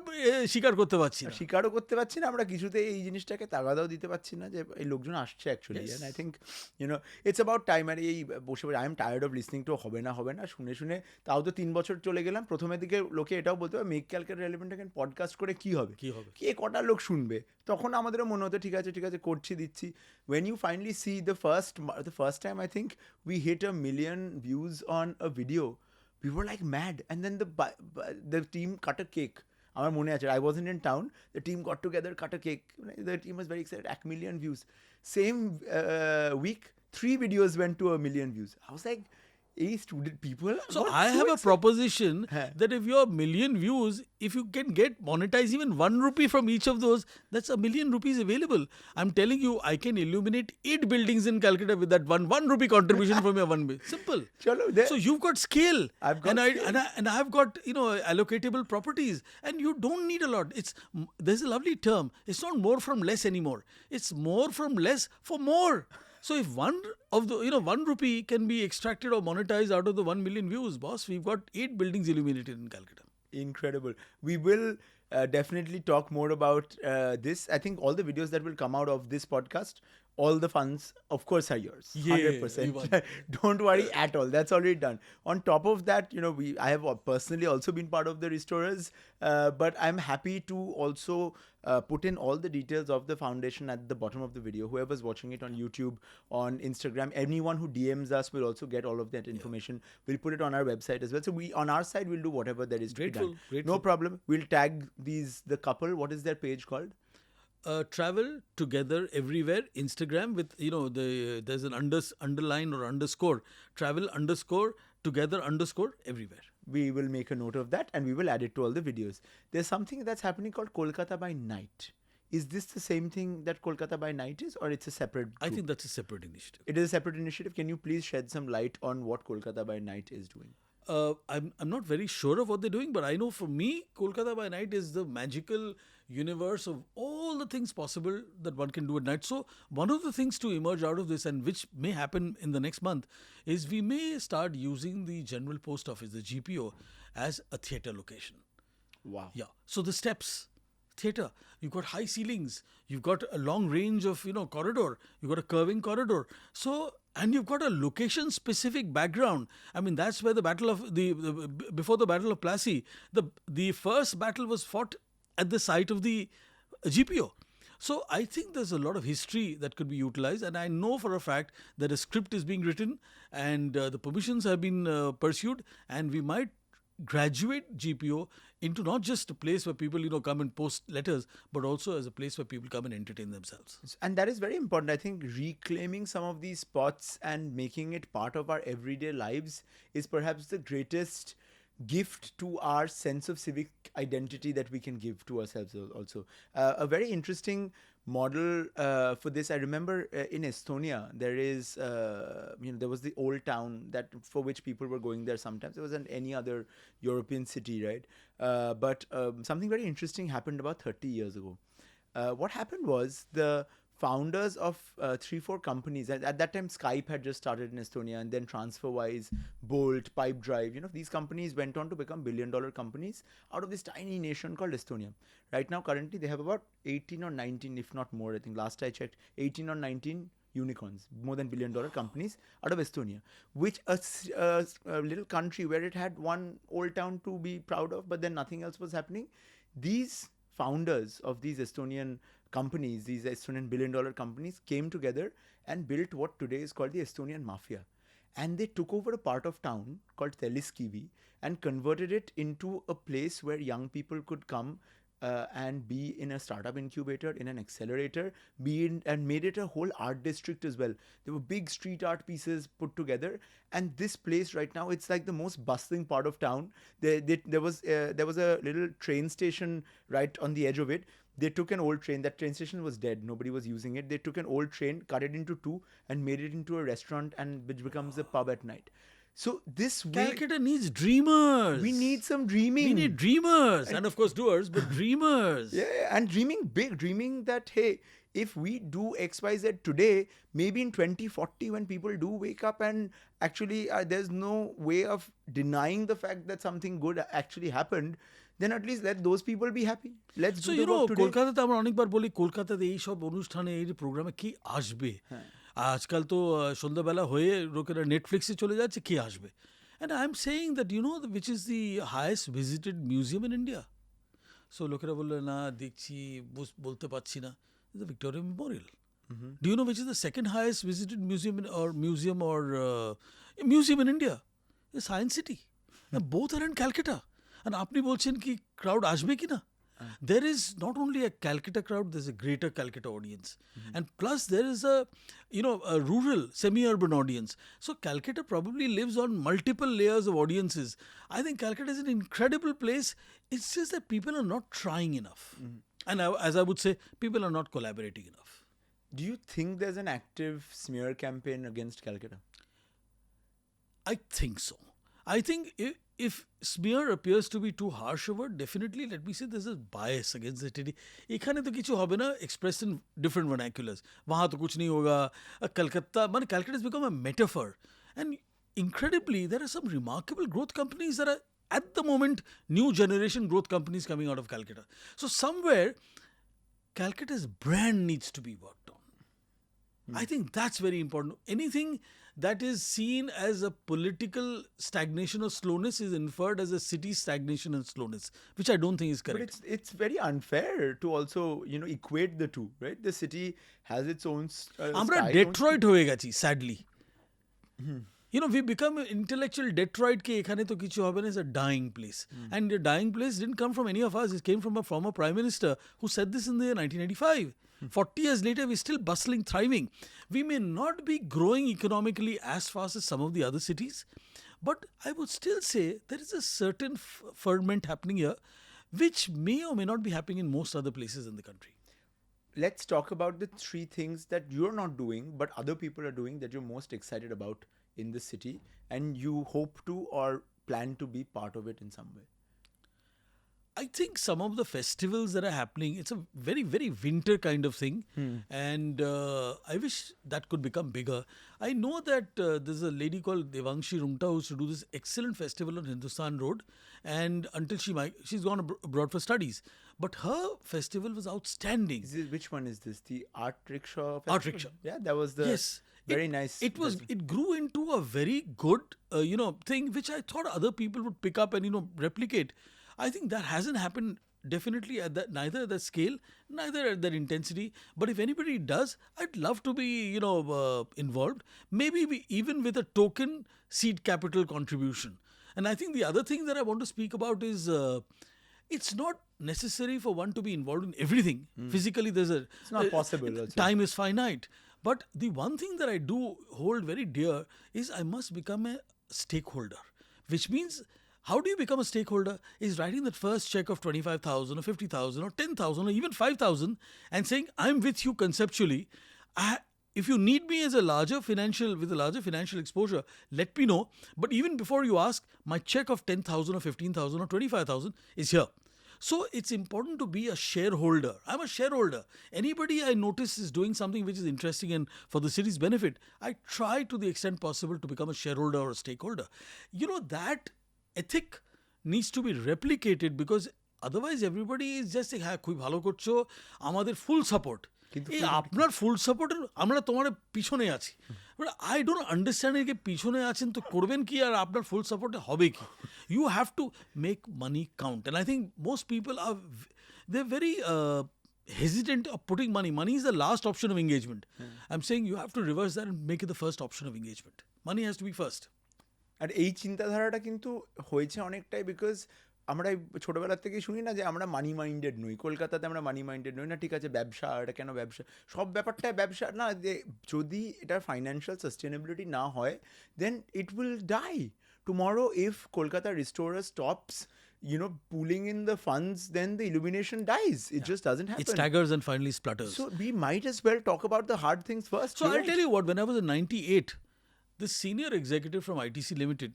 স্বীকার করতে পারছি না। স্বীকারও করতে পারছি না আমরা, কিছুতে এই জিনিসটাকে তাগাদাও দিতে পারছি না যে এই লোকজন আসছে actually. Yes. And I think it's about time. আর এই বসে I am tired of listening to হবে না শুনে শুনে তাও তো 3 বছর চলে গেলাম। প্রথমের দিকে লোকে এটাও বলতে হবে make Calcutta relevant again podcast করে কি হবে, কে কটা লোক শুনবে। তখন আমাদেরও মনে হতো ঠিক আছে করছি দিচ্ছি। when you finally see the first time I think we hit 1 million views on a video, we were like mad, and then the team cut a cake. আমার মনে আছে, I wasn't in town, the team got together, cut a cake, the team was very excited, 1 million views. Same week 3 videos went to 1 million views. I was like, hey, student people. So I have a proposition Huh. that if your million views, if you can get monetized even 1 rupee from each of those, that's 1 million rupees available. I'm telling you, I can illuminate 8 buildings in Calcutta with that 1 rupee contribution from your 1 bill. Simple. Chalo, there. So you've got scale. I've got scale. And I've got allocatable properties, and you don't need a lot. There's a lovely term. It's not more from less anymore. It's more from less for more. So if one of the 1 rupee can be extracted or monetized out of the 1 million views, boss, we've got 8 buildings illuminated in Calcutta. Incredible. We will definitely talk more about this. I think all the videos that will come out of this podcast, all the funds, of course, are yours. Yeah, we 100%. won. Don't worry at all. That's already done. On top of that, I have personally also been part of the restorers, but I'm happy to also put in all the details of the foundation at the bottom of the video. Whoever's watching it on YouTube, on Instagram, anyone who DMs us will also get all of that information. We'll put it on our website as well. So on our side, we'll do whatever there is to be done. Grateful. No problem. We'll tag the couple. What is their page called? Travel together everywhere Instagram with there's an underline or underscore, travel underscore together underscore everywhere. We will make a note of that and we will add it to all the videos. There's something that's happening called Kolkata by Night. Is this the same thing that Kolkata by Night is, or it's a separate group? I think that's a separate initiative. It is a separate initiative. Can you please shed some light on what Kolkata by Night is doing? I'm not very sure of what they're doing, but I know for me, Kolkata by Night is the magical universe of all the things possible that one can do at night. So one of the things to emerge out of this, and which may happen in the next month, is we may start using the General Post Office, the GPO, as a theatre location. Wow. Yeah. So the steps, theatre, you've got high ceilings, you've got a long range of corridor, you've got a curving corridor. So and you've got a location specific background. I mean, that's where the battle of before the Battle of Plassey, the first battle was fought at the site of the GPO. So I think there's a lot of history that could be utilized, and I know for a fact that a script is being written and the permissions have been pursued, and we might graduate GPO into not just a place where people come and post letters, but also as a place where people come and entertain themselves. And that is very important. I think reclaiming some of these spots and making it part of our everyday lives is perhaps the greatest gift to our sense of civic identity that we can give to ourselves also. A very interesting model for this, I remember in Estonia, there is, there was the old town that for which people were going there sometimes. It wasn't any other European city, right? But something very interesting happened about 30 years ago. What happened was the founders of 3-4 companies, at that time Skype had just started in Estonia, and then TransferWise, Bolt, Pipedrive, these companies went on to become billion-dollar companies out of this tiny nation called Estonia. Right now, currently, they have about 18 or 19, if not more, I think last I checked, 18 or 19 unicorns, more than billion-dollar companies out of Estonia, which a little country where it had one old town to be proud of, but then nothing else was happening. These founders of these Estonian companies, these Estonian billion-dollar companies, came together and built what today is called the Estonian Mafia. And they took over a part of town called Telliskivi and converted it into a place where young people could come and be in a startup incubator, in an accelerator, and made it a whole art district as well. There were big street art pieces put together, and this place right now, it's like the most bustling part of town. There was a little train station right on the edge of it. They took an old train. That train station was dead. Nobody was using it. They took an old train, cut it into two, and made it into a restaurant, and which becomes a pub at night. So this way, Calcutta needs dreamers. we need some dreaming. We need dreamers, and of course doers, but dreamers. Yeah, and dreaming big, dreaming that, hey, if we do XYZ today, maybe in 2040 when people do wake up and actually there's no way of denying the fact that something good actually happened, then at least let those people be happy. Let's So do the work today. কলকাতাতে আমরা অনেকবার বলি কলকাতাতে এই সব অনুষ্ঠানে এই প্রোগ্রামে কি আসবে আজকাল তো সন্ধ্যাবেলা হয়ে লোকেরা নেটফ্লিক্সে চলে যাচ্ছে কি আসবে and I'm saying that which is the highest visited museum in India. So লোকেরা বললো না দেখছি বলতে পারছি না, the Victoria Memorial. Do you know which is the second highest visited museum in India? The Science City. And both are in Calcutta. And আপনি বলছেন কি crowd আসবে কি না? There is not only a Calcutta crowd, there's a greater Calcutta audience. And plus there is a rural, semi-urban audience. So Calcutta probably lives on multiple layers of audiences. I think Calcutta is an incredible place. It's just that people are not trying enough. And as I would say, people are not collaborating enough. Do you think there's an active smear campaign against Calcutta? I think so. I think if smear appears to be too harsh a word, definitely let me say there's a bias against the city. এখানে তো কিছু হবে না expressed in different vernaculars. वहाँ तो कुछ नहीं होगा. Calcutta has become a metaphor. And incredibly, there are some remarkable growth companies that are at the moment new generation growth companies coming out of Calcutta. So somewhere, Calcutta's brand needs to be worked on. I think that's very important. Anything that is seen as a political stagnation or slowness is inferred as a city stagnation and slowness, which I don't think is But correct. it's very unfair to also equate the two, right? The city has its own আমরা style, own Detroit হয়ে গেছি sadly. We become an intellectual Detroit ke ekhane to kichu hobe na is a dying place. And the dying place didn't come from any of us. It came from a former prime minister who said this in the year 1985. 40 years later, we're still bustling, thriving. We may not be growing economically as fast as some of the other cities, but I would still say there is a certain ferment happening here, which may or may not be happening in most other places in the country. Let's talk about the three things that you're not doing but other people are doing that you're most excited about in the city and you hope to or plan to be part of it in some way. I think some of the festivals that are happening, it's a very, very winter kind of thing. And I wish that could become bigger. I know that there's a lady called Devangshi Rungta who used to do this excellent festival on Hindustan Road. And until she's gone abroad for studies. But her festival was outstanding. Which one is this? The art rickshaw Art festival? rickshaw. Yeah, that was the Yes. very nice. It grew into a very good, thing which I thought other people would pick up and, replicate. I think that hasn't happened definitely at that, neither at that scale, neither at that intensity. But if anybody does, I'd love to be, involved. Maybe even with a token seed capital contribution. And I think the other thing that I want to speak about is it's not necessary for one to be involved in everything. Physically, It's not possible also. Time is finite. But the one thing that I do hold very dear is I must become a stakeholder, which means how do you become a stakeholder is writing that first check of 25,000 or 50,000 or 10,000 or even 5,000 and saying, I'm with you conceptually. If you need me with a larger financial exposure, let me know. But even before you ask, my check of 10,000 or 15,000 or 25,000 is here. So it's important to be a shareholder. I'm a shareholder. Anybody I notice is doing something which is interesting and for the city's benefit, I try to the extent possible to become a shareholder or a stakeholder. That ethic needs to be replicated because otherwise everybody is just saying, হ্যাঁ খুবই ভালো করছো আমাদের full support. এই আপনার ফুল সাপোর্টের আমরা তোমার পিছনে আছি বাট আই ডোন্ট আন্ডারস্ট্যান্ড এর পিছনে আছেন তো করবেন কি আর আপনার ফুল সাপোর্টে হবে কি you have to make money count and I think most people are they very hesitant of putting money. Money is the last option of engagement. I'm saying you have to reverse that and make it the first option of engagement. Money has to be first. আর এই চিন্তাধারাটা কিন্তু হয়েছে অনেকটাই because আমরা ছোটবেলার থেকেই শুনি না যে আমরা মানি মাইন্ডেড নই, কলকাতাতে আমরা মানি মাইন্ডেড নই না, ঠিক আছে ব্যবসা, এটা কেন ব্যবসা, সব ব্যাপারটাই ব্যবসা না, যে যদি এটার ফাইন্যান্সিয়াল সাস্টেনেবিলিটি না হয় then it will die tomorrow if Kolkata restorer stops pooling in the funds, then the illumination dies. It just doesn't happen. It staggers and finally splutters. So we might as well talk about the hard things first. So I'll tell you what, when I was in 98, this senior executive from ITC Limited,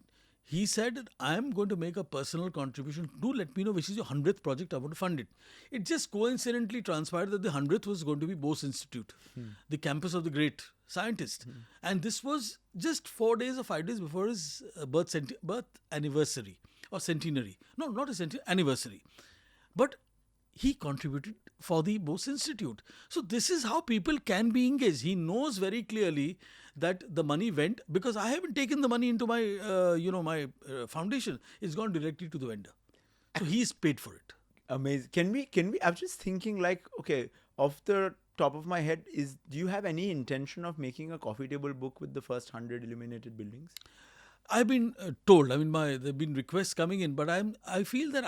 he said, I'm going to make a personal contribution. Do let me know which is your 100th project. I want to fund it. It just coincidentally transpired that the 100th was going to be Bose Institute, the campus of the great scientist. And this was just 4 days or 5 days before his birth anniversary or centenary. No, not a centenary, anniversary. But he contributed for the Bose Institute. So this is how people can be engaged. He knows very clearly that the money went because I haven't taken the money into my, foundation. It's gone directly to the vendor. So he's paid for it. Amazing. Can we, I'm just thinking like, okay, off the top of my head, do you have any intention of making a coffee table book with the first 100 illuminated buildings? I've been told, there've been requests coming in, but I feel that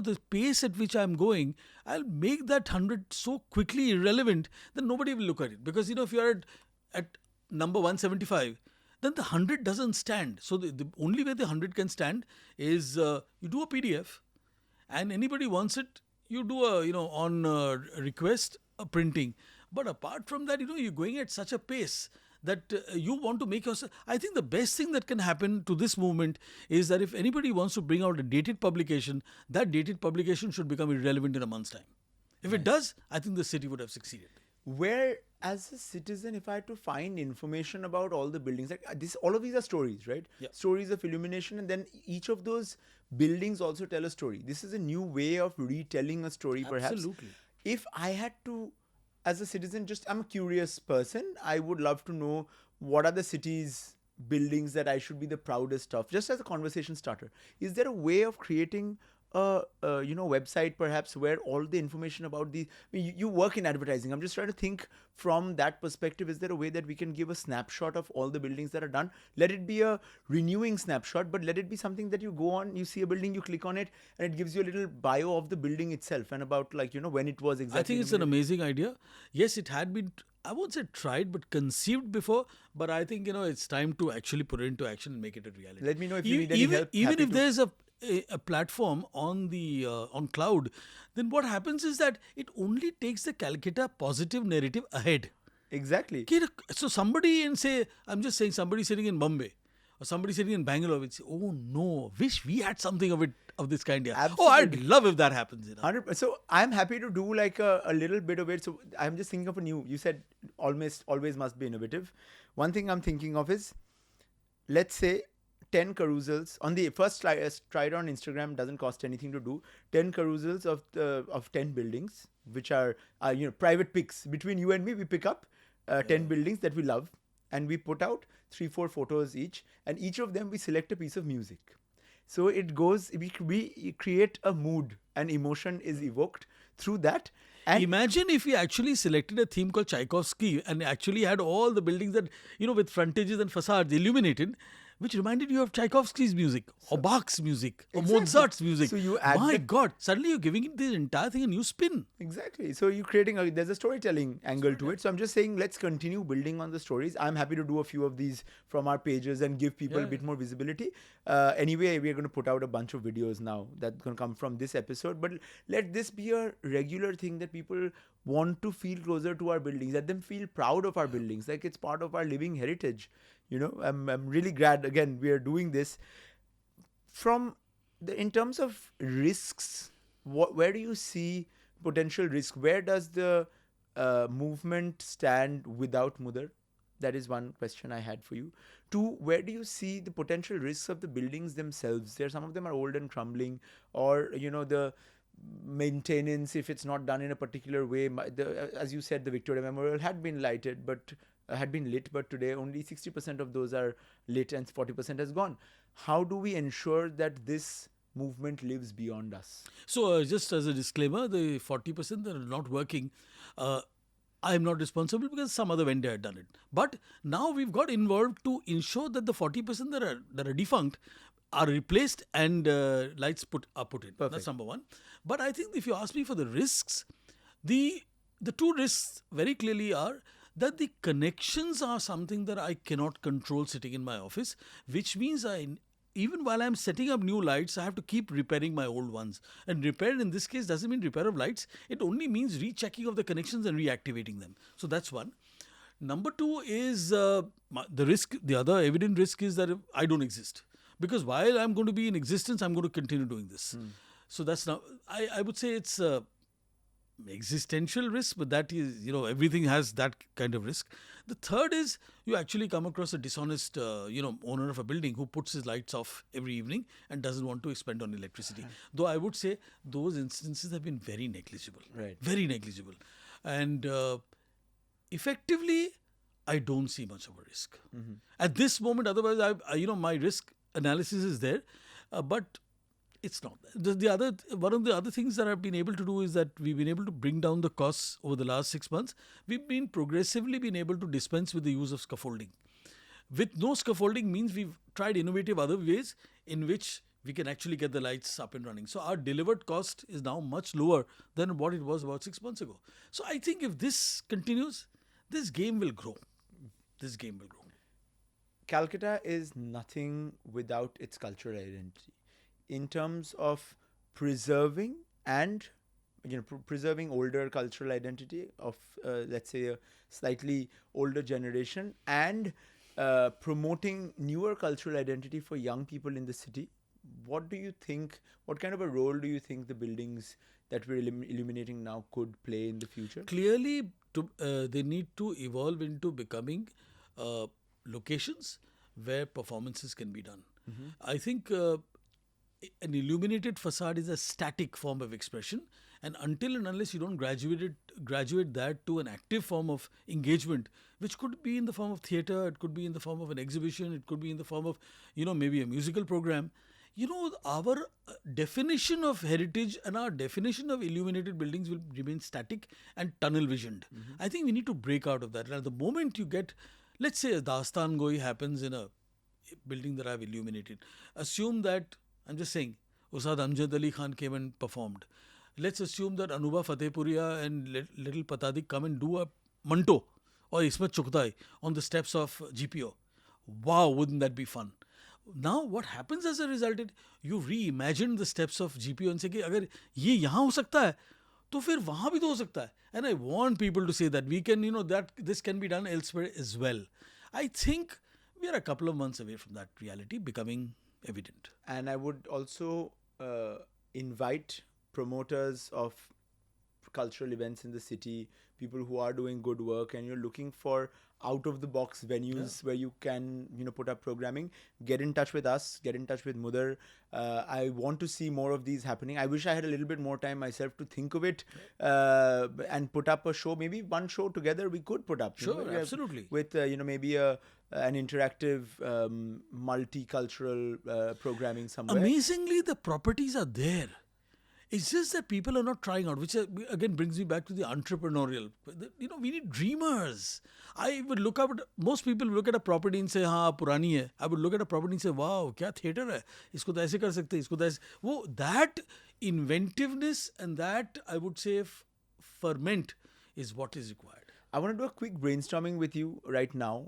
the pace at which I'm going, I'll make that 100 so quickly irrelevant that nobody will look at it. Because, if you're at number 175, then the 100 doesn't stand. So the only way the 100 can stand is you do a PDF and anybody wants it, you do on request, a printing. But apart from that, you're going at such a pace that you want to make yourself. I think the best thing that can happen to this movement is that if anybody wants to bring out a dated publication, that dated publication should become irrelevant in a month's time. If it does, I think the city would have succeeded. Where, as a citizen, if I had to find information about all the buildings, like this, all of these are stories, right? Yeah. Stories of illumination, and then each of those buildings also tell a story. This is a new way of retelling a story, perhaps. Absolutely. If I had to, as a citizen, I'm a curious person. I would love to know what are the city's buildings that I should be the proudest of, just as a conversation starter. Is there a way of creating website perhaps where all the information about the, I mean, you work in advertising. I'm just trying to think from that perspective. Is there a way that we can give a snapshot of all the buildings that are done? Let it be a renewing snapshot, but let it be something that you go on, you see a building, you click on it, and it gives you a little bio of the building itself and about when it was exactly. I think it's an amazing idea. Yes, it had been, I won't say tried, but conceived before. But I think, it's time to actually put it into action and make it a reality. Let me know if you need any help. Even Happy if to. there's a platform on the on cloud, then what happens is that it only takes the Calcutta positive narrative ahead. Exactly. So somebody I'm just saying somebody sitting in Bombay or somebody sitting in Bangalore would say, oh no, wish we had something of this kind here. Absolutely. Oh, I'd love if that happens. 100%. So I'm happy to do like a little bit of it. So I'm just thinking of you said always must be innovative. One thing I'm thinking of is, let's say 10 carousels on the first try it on Instagram, doesn't cost anything to do. 10 carousels of 10 buildings, which are private picks between you and me. We pick up 10 buildings that we love, and we put out 3-4 photos each, and each of them we select a piece of music. So it goes, we create a mood, and emotion is evoked through that. And imagine if we actually selected a theme called Tchaikovsky and actually had all the buildings that, with frontages and facades illuminated, which reminded you of Tchaikovsky's music, or Bach's music, or Exactly. Mozart's music. So you add My God, suddenly you're giving it the entire thing a new spin. Exactly. So you're there's a storytelling angle to it. So I'm just saying, let's continue building on the stories. I'm happy to do a few of these from our pages and give people a bit more visibility. Anyway, we're going to put out a bunch of videos now that's going to come from this episode. But let this be a regular thing that people want to feel closer to our buildings. Let them feel proud of our buildings, like it's part of our living heritage. I'm really glad, again, we are doing this. In terms of risks, where do you see potential risk? Where does the movement stand without Mudhar? That is one question I had for you. 2, where do you see the potential risks of the buildings themselves? Some of them are old and crumbling, or the maintenance, if it's not done in a particular way. As you said, the Victoria Memorial had been lit, but today only 60% of those are lit and 40% has gone. How do we ensure that this movement lives beyond us? So just as a disclaimer, the 40% that are not working, I am not responsible because some other vendor had done it. But now we've got involved to ensure that the 40% that are defunct are replaced and lights are put in. Perfect. That's number one. But I think if you ask me for the risks, the 2 risks very clearly are that the connections are something that I cannot control sitting in my office, which means even while I'm setting up new lights, I have to keep repairing my old ones. And repair in this case doesn't mean repair of lights. It only means rechecking of the connections and reactivating them. So that's one. Number 2 is the risk. The other evident risk is that I don't exist. Because while I'm going to be in existence, I'm going to continue doing this. So that's now, I would say it's existential risk, but that is, everything has that kind of risk. The third is you actually come across a dishonest, owner of a building who puts his lights off every evening and doesn't want to spend on electricity. Though I would say those instances have been very negligible. Right. Very negligible. And effectively, I don't see much of a risk. At this moment, otherwise, my risk analysis is there, but it's not. One of the other things that I've been able to do is that we've been able to bring down the costs over the last 6 months. We've been progressively been able to dispense with the use of scaffolding. With no scaffolding means we've tried innovative other ways in which we can actually get the lights up and running. So our delivered cost is now much lower than what it was about 6 months ago. So I think if this continues, this game will grow. This game will grow. Calcutta is nothing without its cultural identity. In terms of preserving and preserving older cultural identity of, let's say, a slightly older generation, and promoting newer cultural identity for young people in the city. What do you think? What kind of a role do you think the buildings that we're illuminating now could play in the future? Clearly, they need to evolve into becoming locations where performances can be done. I think an illuminated facade is a static form of expression, and until and unless you don't graduate that to an active form of engagement, which could be in the form of theatre, it could be in the form of an exhibition, it could be in the form of maybe a musical program. Our definition of heritage and our definition of illuminated buildings will remain static and tunnel visioned. I think we need to break out of that. And at the moment you get, let's say, a dastan goi happens in a building that I've illuminated. Assume that, I'm just saying, Ustad Amjad Ali Khan came and performed. Let's assume that Anuba Fatehpuria and Little Patadik come and do a manto or Ismat Chuktai on the steps of GPO. Wow, wouldn't that be fun? Now what happens as a result is you reimagine the steps of GPO and say कि अगर ये यहाँ हो सकता है तो फिर वहाँ भी तो हो सकता है. And I want people to say that we can, that this can be done elsewhere as well. I think we are a couple of months away from that reality becoming evident. And I would also invite promoters of cultural events in the city, people who are doing good work, and you're looking for out of the box venues where you can put up programming, get in touch with us, get in touch with Mudhar. I want to see more of these happening. I wish I had a little bit more time myself to think of it and put up a show. Maybe one show together we could put up. Sure, absolutely. With maybe an interactive multicultural programming somewhere. Amazingly, the properties are there. It's just that people are not trying out, which again brings me back to the entrepreneurial. We need dreamers. I would look up, most people look at a property and say, हाँ पुरानी है. I would look at a property and say, wow, क्या theatre है. इसको तो ऐसे कर सकते हैं, इसको तो ऐसे. That inventiveness and that, I would say, ferment is what is required. I want to do a quick brainstorming with you right now.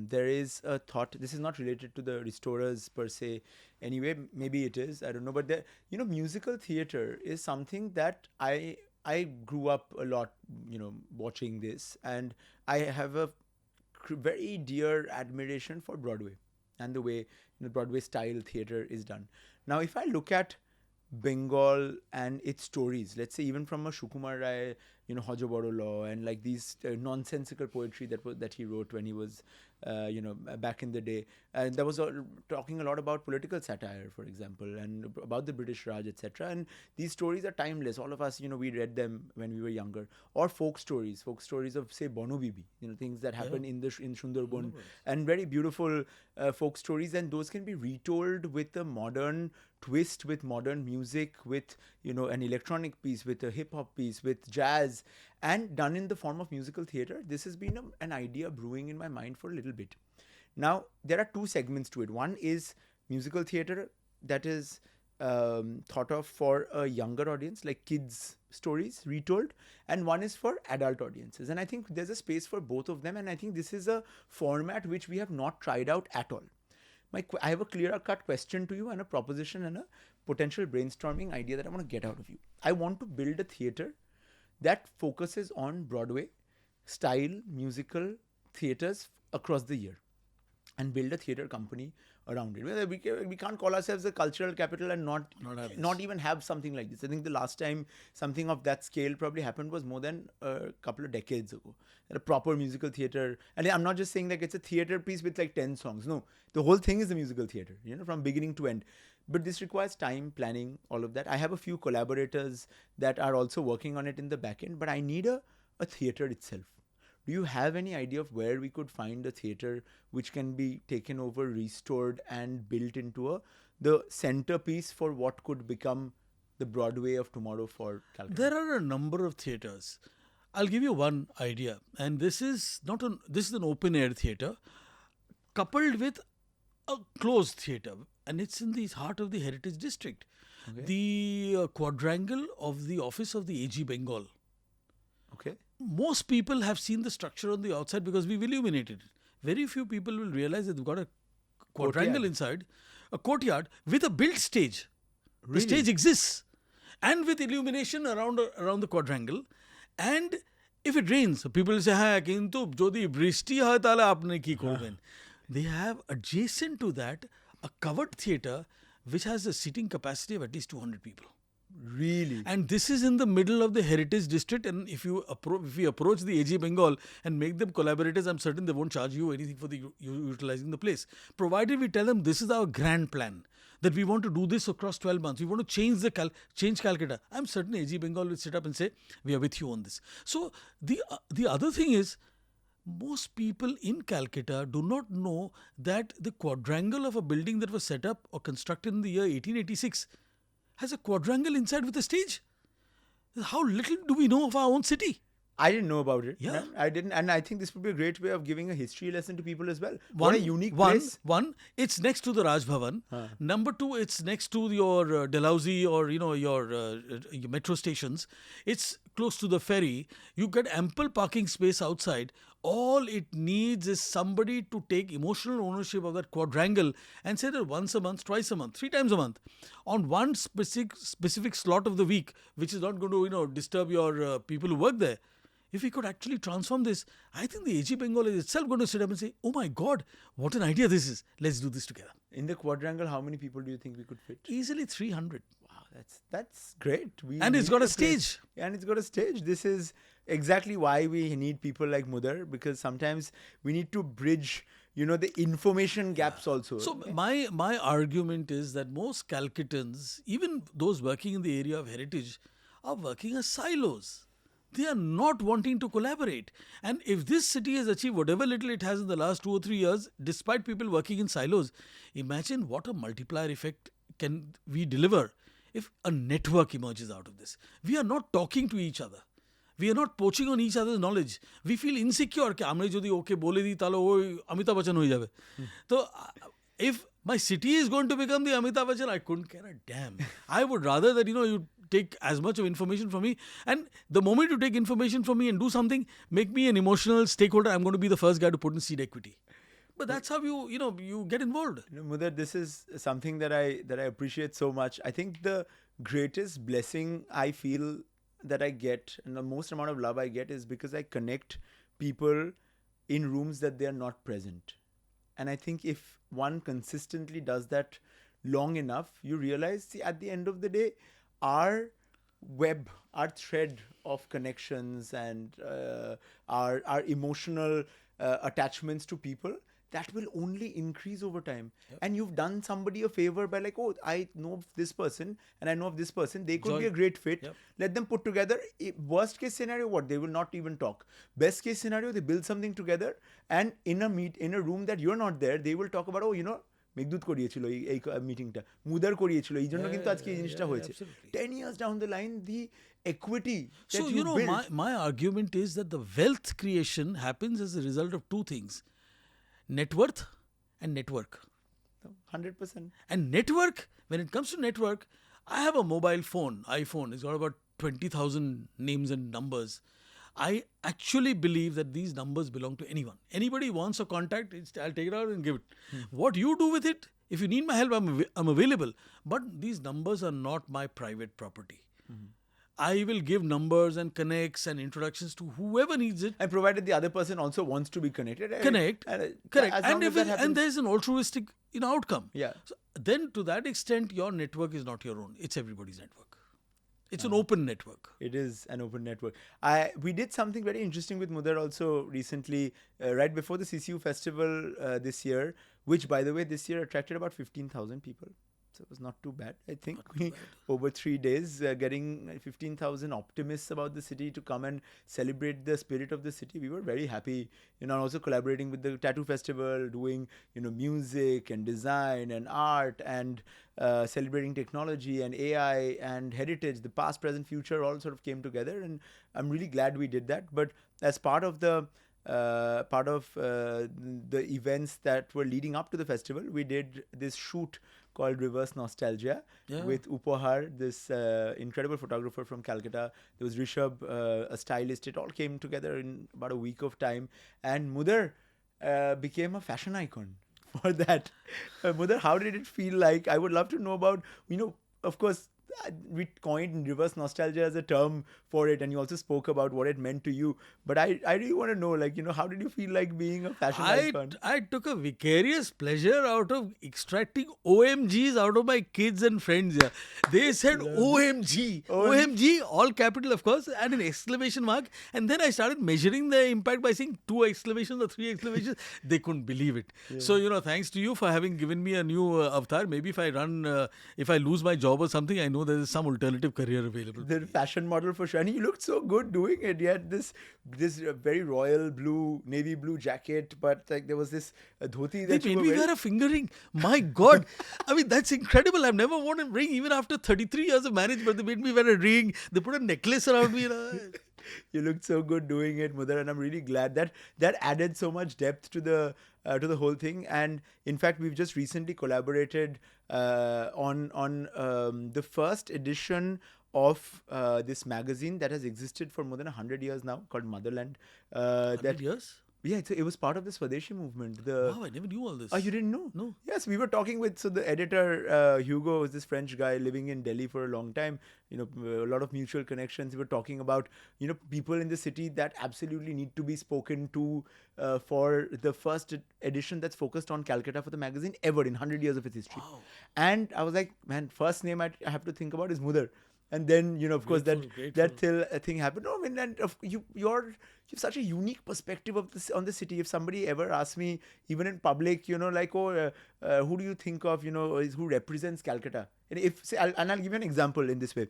There is a thought. This is not related to the restorers per se. Anyway, maybe it is. I don't know. But musical theatre is something that I grew up a lot, watching this, and I have a very dear admiration for Broadway and the way Broadway style theatre is done. Now, if I look at Bengal and its stories, let's say even from a Shukumar Rai, Hojo Boro Law, and like these nonsensical poetry that he wrote when he was, back in the day, and there was talking a lot about political satire, for example, and about the British Raj, etc. And these stories are timeless. All of us, we read them when we were younger. Or folk stories of say Bono Bibi, things that happen in Sundarban, and very beautiful folk stories, and those can be retold with a modern twist, with modern music, with an electronic piece, with a hip hop piece, with jazz, and done in the form of musical theatre. This has been an idea brewing in my mind for a little bit. Now, there are two segments to it. One is musical theatre that is thought of for a younger audience, like kids' stories retold, and one is for adult audiences. And I think there's a space for both of them, and I think this is a format which we have not tried out at all. I have a clear-cut question to you, and a proposition and a potential brainstorming idea that I want to get out of you. I want to build a theatre that focuses on Broadway style musical theatres across the year, and build a theatre company around it. We can't call ourselves a cultural capital and not even have something like this. I think the last time something of that scale probably happened was more than a couple of decades ago. A proper musical theatre, and I'm not just saying like it's a theatre piece with like 10 songs. No, the whole thing is a musical theatre, from beginning to end. But this requires time, planning, all of that. I have a few collaborators that are also working on it in the back end, but I need a theatre itself. Do you have any idea of where we could find a theatre which can be taken over, restored, and built into the centerpiece for what could become the Broadway of tomorrow for Calcutta? There are a number of theatres. I'll give you one idea, and this is an open air theatre coupled with a closed theatre, and it's in the heart of the Heritage District, the quadrangle of the office of the AG Bengal. Okay. Most people have seen the structure on the outside because we've illuminated it. Very few people will realize that we've got a quadrangle inside, a courtyard with a built stage. Really? The stage exists. and with illumination around the quadrangle. And if it rains, people will say, হ্যাঁ কিন্তু যদি বৃষ্টি হয় তাহলে আপনি কি করবেন? They have adjacent to that a covered theatre which has a seating capacity of at least 200 people. Really? And this is in the middle of the heritage district. And if we approach the AG Bengal and make them collaborators, I'm certain they won't charge you anything for utilizing the place. Provided we tell them this is our grand plan, that we want to do this across 12 months. We want to change Calcutta. I'm certain AG Bengal will sit up and say, we are with you on this. So the other thing is, most people in Calcutta do not know that the quadrangle of a building that was set up or constructed in the year 1886 has a quadrangle inside with a stage. How little do we know of our own city? I didn't know about it. Yeah. Man. I didn't, and I think this would be a great way of giving a history lesson to people as well. What a unique place. One, it's next to the Raj Bhavan. Number two, it's next to your Dalhousie or your metro stations. It's close to the ferry. You get ample parking space outside. All it needs is somebody to take emotional ownership of that quadrangle and say that once a month, twice a month, 3 times a month, on one specific slot of the week, which is not going to disturb your people who work there. If we could actually transform this, I think the AG Bengal is itself going to sit up and say, oh my God, what an idea this is. Let's do this together. In the quadrangle, how many people do you think we could fit? Easily 300. Wow, that's great. And it's got a place. stage. And it's got a stage. This is exactly why we need people like Mudhar, because sometimes we need to bridge, the information gaps also. So my argument is that most Calcuttans, even those working in the area of heritage, are working as silos. They are not wanting to collaborate. And if this city has achieved whatever little it has in the last 2 or 3 years, despite people working in silos, imagine what a multiplier effect can we deliver if a network emerges out of this. We are not talking to each other. We are not poaching on each other's knowledge. We feel insecure कि हमने যদি ওকে বলে দিই তাহলে ও অমিতাভ বচ্চন হয়ে যাবে। তো if my city is going to become the Amitabh Bachchan, I couldn't care a damn. I would rather that you take as much of information from me, and the moment you take information from me and do something, make me an emotional stakeholder. I'm going to be the first guy to put in seed equity. But that's how you get involved. Mudhar, this is something that I appreciate so much. I think the greatest blessing I feel that I get, and the most amount of love I get, is because I connect people in rooms that they are not present. And I think if one consistently does that long enough, you realize, see, at the end of the day, our web, our thread of connections and our emotional attachments to people, that will only increase over time. Yep. And you've done somebody a favor by like, oh, I know of this person and I know of this person. They could be a great fit. Yep. Let them put together. Worst case scenario, what? They will not even talk. Best case scenario, they build something together, and in a room that you're not there, they will talk about, Meghaduta করিয়েছিল এই মিটিংটা, মুদার করিয়েছিল, এই জন্য কিন্তু আজকে এই জিনিসটা হয়েছে। 10 years down the line, the equity that so my argument is that the wealth creation happens as a result of two things: net worth and network. 100%. And network, when it comes to network, I have a mobile phone, iPhone. It's got about 20,000 names and numbers. I actually believe that these numbers belong to anyone. Anybody wants a contact, I'll take it out and give it. What you do with it, if you need my help, I'm available. But these numbers are not my private property. I will give numbers and connects and introductions to whoever needs it. And provided the other person also wants to be connected. Correct. And there's an altruistic outcome. Yeah. So then to that extent, your network is not your own. It's everybody's network. It's an open network. It is an open network. We did something very interesting with Mudhar also recently, right before the CCU festival this year, which, by the way, this year attracted about 15,000 people. So it was not too bad, I think. Over 3 days, getting 15,000 optimists about the city to come and celebrate the spirit of the city. We were very happy, and also collaborating with the Tattoo Festival, doing, music and design and art and celebrating technology and AI and heritage. The past, present, future all sort of came together, and I'm really glad we did that. But as part of the events that were leading up to the festival, we did this shoot called Reverse Nostalgia with Upahar, this incredible photographer from Calcutta. There was Rishabh, a stylist. It all came together in about a week of time, and Mudhar became a fashion icon for that. Mudhar, how did it feel like? I would love to know about, of course, we coined reverse nostalgia as a term for it, and you also spoke about what it meant to you. But I really want to know, like, how did you feel like being a fashion icon? I took a vicarious pleasure out of extracting OMGs out of my kids and friends. Yeah. They said OMG, OMG, all capital, of course, and an exclamation mark. And then I started measuring the impact by saying 2 exclamations or 3 exclamations. They couldn't believe it. So, thanks to you for having given me a new avatar. Maybe if I lose my job or something, I know there is some alternative career available. The fashion model for sure, and you looked so good doing it. You had this very royal blue, navy blue jacket, but like there was this dhoti that They you made were me wearing. wear a finger ring. My God. I mean, that's incredible. I've never worn a ring even after 33 years of marriage, but they made me wear a ring. They put a necklace around me. You looked so good doing it, Mudhar, and I'm really glad that added so much depth to the whole thing. And in fact, we've just recently collaborated on the first edition of this magazine that has existed for more than 100 years now, called Motherland. 100 years? Yeah, it was part of the Swadeshi movement. Wow, I never knew all this. Oh, you didn't know? No. Yes, we were talking with the editor Hugo, is this French guy living in Delhi for a long time. A lot of mutual connections. We were talking about people in the city that absolutely need to be spoken to for the first edition that's focused on Calcutta for the magazine ever in 100 years of its history. Wow. And I was like, man, first name I have to think about is Mudhar. And then of course Grateful. that thing happened. No, I mean, and you have such a unique perspective of this on the city. If somebody ever asks me, even in public, like, who do you think of, who represents Calcutta? And I'll give you an example in this way.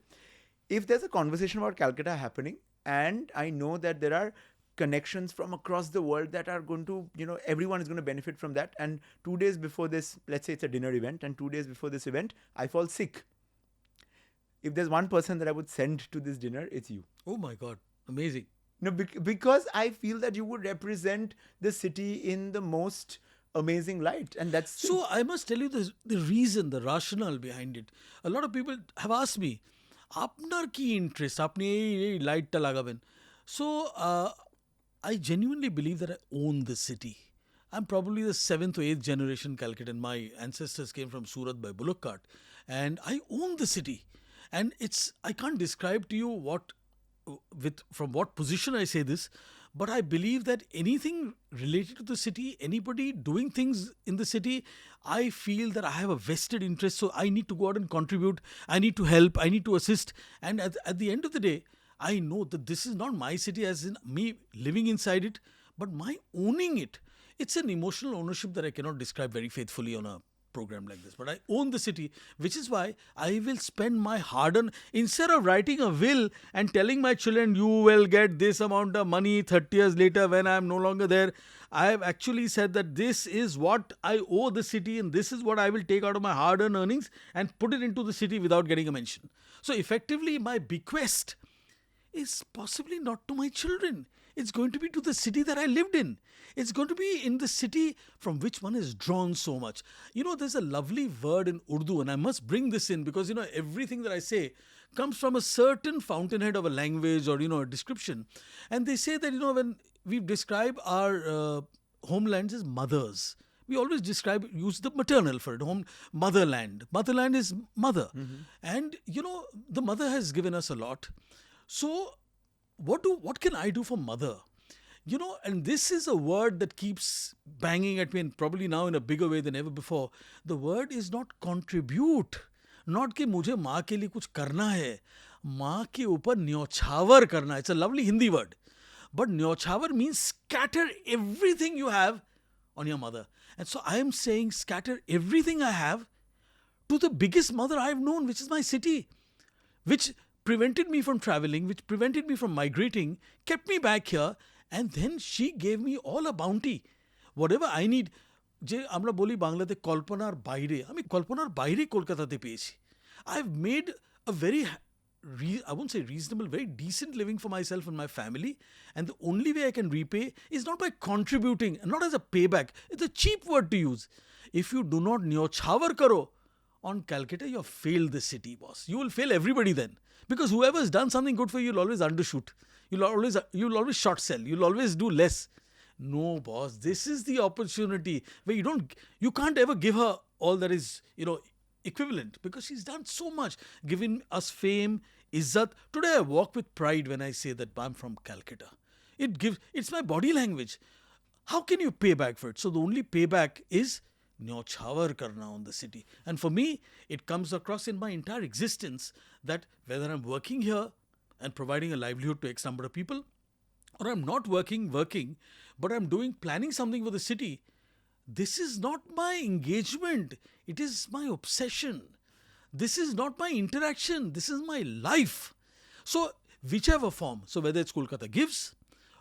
If there's a conversation about Calcutta happening, and I know that there are connections from across the world that are going to, everyone is going to benefit from that. And 2 days before this, let's say it's a dinner event, and 2 days before this event, I fall sick. If there's one person that I would send to this dinner, it's you. Oh my God. Amazing. No, because I feel that you would represent the city in the most amazing light. And that's... So I must tell you the reason, the rationale behind it. A lot of people have asked me, আপনার কি interest? আপনি এই লাইটটা লাগাবেন. So I genuinely believe that I own the city. I'm probably the 7th or 8th generation Calcuttan. My ancestors came from Surat by bullock cart. And I own the city. And I can't describe to you from what position I say this, but I believe that anything related to the city, anybody doing things in the city, I feel that I have a vested interest. So I need to go out and contribute. I need to help. I need to assist. And at the end of the day, I know that this is not my city as in me living inside it, but my owning it. It's an emotional ownership that I cannot describe very faithfully on a program like this, but I own the city, which is why I will spend my hard-earned, instead of writing a will and telling my children, you will get this amount of money 30 years later when I am no longer there, I have actually said that this is what I owe the city and this is what I will take out of my hard-earned earnings and put it into the city without getting a mention. So effectively, my bequest is possibly not to my children. It's going to be to the city that I lived in. It's going to be in the city from which one is drawn so much. There's a lovely word in Urdu, and I must bring this in because, everything that I say comes from a certain fountainhead of a language or, a description. And they say that, when we describe our homelands as mothers, we always use the maternal for it, motherland. Motherland is mother. Mm-hmm. And, the mother has given us a lot. So what can I do for mother? And this is a word that keeps banging at me, and probably now in a bigger way than ever before. The word is not contribute. Not कि मुझे माँ के लिए कुछ करना है. माँ के ऊपर न्योछावर करना. It's a lovely Hindi word. But न्योछावर means scatter everything you have on your mother. And so I am saying scatter everything I have to the biggest mother I have known, which is my city. Which prevented me from traveling, which prevented me from migrating, kept me back here, and then she gave me all a bounty. Whatever I need, যে আমরা বলি বাংলাতে কল্পনার বাইরে, আমি কল্পনার বাইরে কলকাতাতে পেয়েছি. I've made a very, I won't say reasonable, very decent living for myself and my family, and the only way I can repay is not by contributing, not as a payback. It's a cheap word to use. If you do not न्योछावर करो on Calcutta, you have failed the city, boss. You will fail everybody then. Because whoever has done something good for you, you'll always undershoot. You'll always short sell. You'll always do less. No, boss. This is the opportunity where you can't ever give her all that is, equivalent because she's done so much, given us fame, izzat. Today I walk with pride when I say that I'm from Calcutta. It's my body language. How can you pay back for it? So the only payback is Nyauchhawar karna on the city. And for me, it comes across in my entire existence that whether I'm working here and providing a livelihood to X number of people, or I'm not working, but I'm planning something for the city, this is not my engagement. It is my obsession. This is not my interaction. This is my life. So whichever form, so whether it's Kolkata Gives,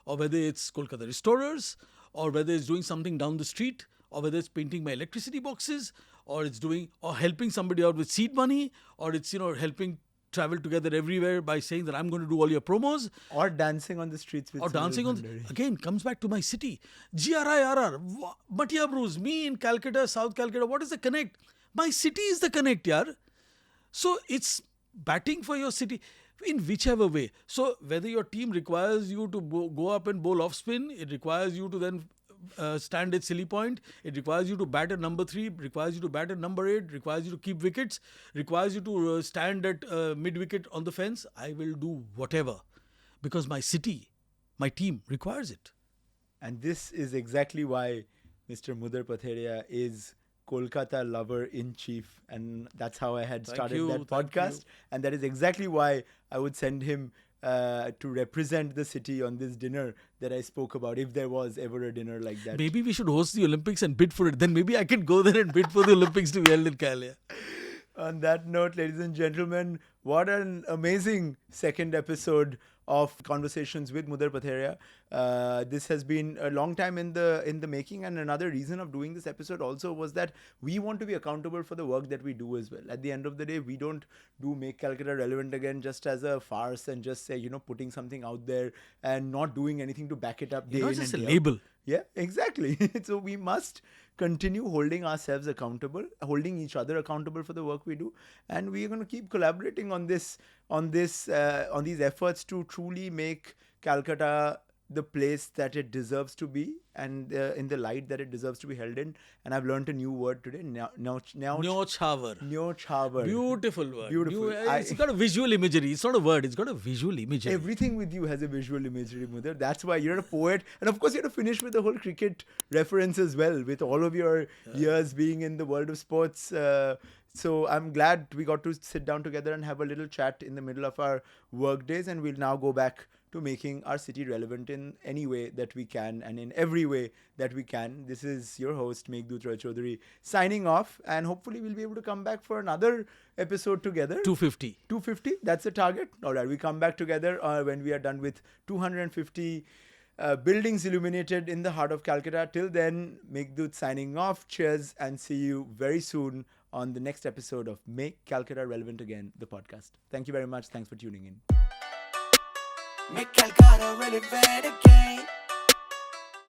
or whether it's Kolkata Restorers, or whether it's doing something down the street, or whether it's painting my electricity boxes, or helping somebody out with seed money, or it's, helping travel together everywhere by saying that I'm going to do all your promos. Or dancing on the streets with Or dancing on, Bhandari. again, comes back to my city. GRIRR, Bhatia Bruce, me in Calcutta, South Calcutta, what is the connect? My city is the connect, yaar. So it's batting for your city in whichever way. So whether your team requires you to go up and bowl off spin, it requires you to then stand at silly point, it requires you to bat at number 3, requires you to bat at number 8, requires you to keep wickets, requires you to stand at mid wicket on the fence, I will do whatever because my city, my team requires it. And this is exactly why Mr. Mudhar Patherya is Kolkata lover in chief, and that's how I had started that podcast. And that is exactly why I would send him to represent the city on this dinner that I spoke about, if there was ever a dinner like that. Maybe we should host the Olympics and bid for it. Then maybe I can go there and bid for the Olympics to be held in Calais. On that note, ladies and gentlemen, what an amazing second episode of Conversations with Mudhar Patherya. This has been a long time in the making, and another reason of doing this episode also was that we want to be accountable for the work that we do as well. At the end of the day, we don't do Make Calcutta Relevant Again just as a farce and just say, putting something out there and not doing anything to back it up. You're not just a label. Yeah, exactly. So we must continue holding ourselves accountable, holding each other accountable for the work we do, and we are going to keep collaborating on these efforts to truly make Calcutta the place that it deserves to be, and in the light that it deserves to be held in. And I've learned a new word today. Nyauchhawar. Nyauchhawar. Beautiful word. Beautiful. It's got a visual imagery. It's not a word. It's got a visual imagery. Everything with you has a visual imagery, Mudhar. That's why you're a poet. And of course, you have to finish with the whole cricket reference as well, with all of your years being in the world of sports. So I'm glad we got to sit down together and have a little chat in the middle of our work days. And we'll now go back to making our city relevant in any way that we can and in every way that we can. This is your host, Meghdut Roychowdhury, signing off. And hopefully we'll be able to come back for another episode together. 250. 250, that's the target. All right, we come back together when we are done with 250 buildings illuminated in the heart of Calcutta. Till then, Meghdut signing off. Cheers, and see you very soon on the next episode of Make Calcutta Relevant Again, the podcast. Thank you very much. Thanks for tuning in. Make Kolkata relevant again.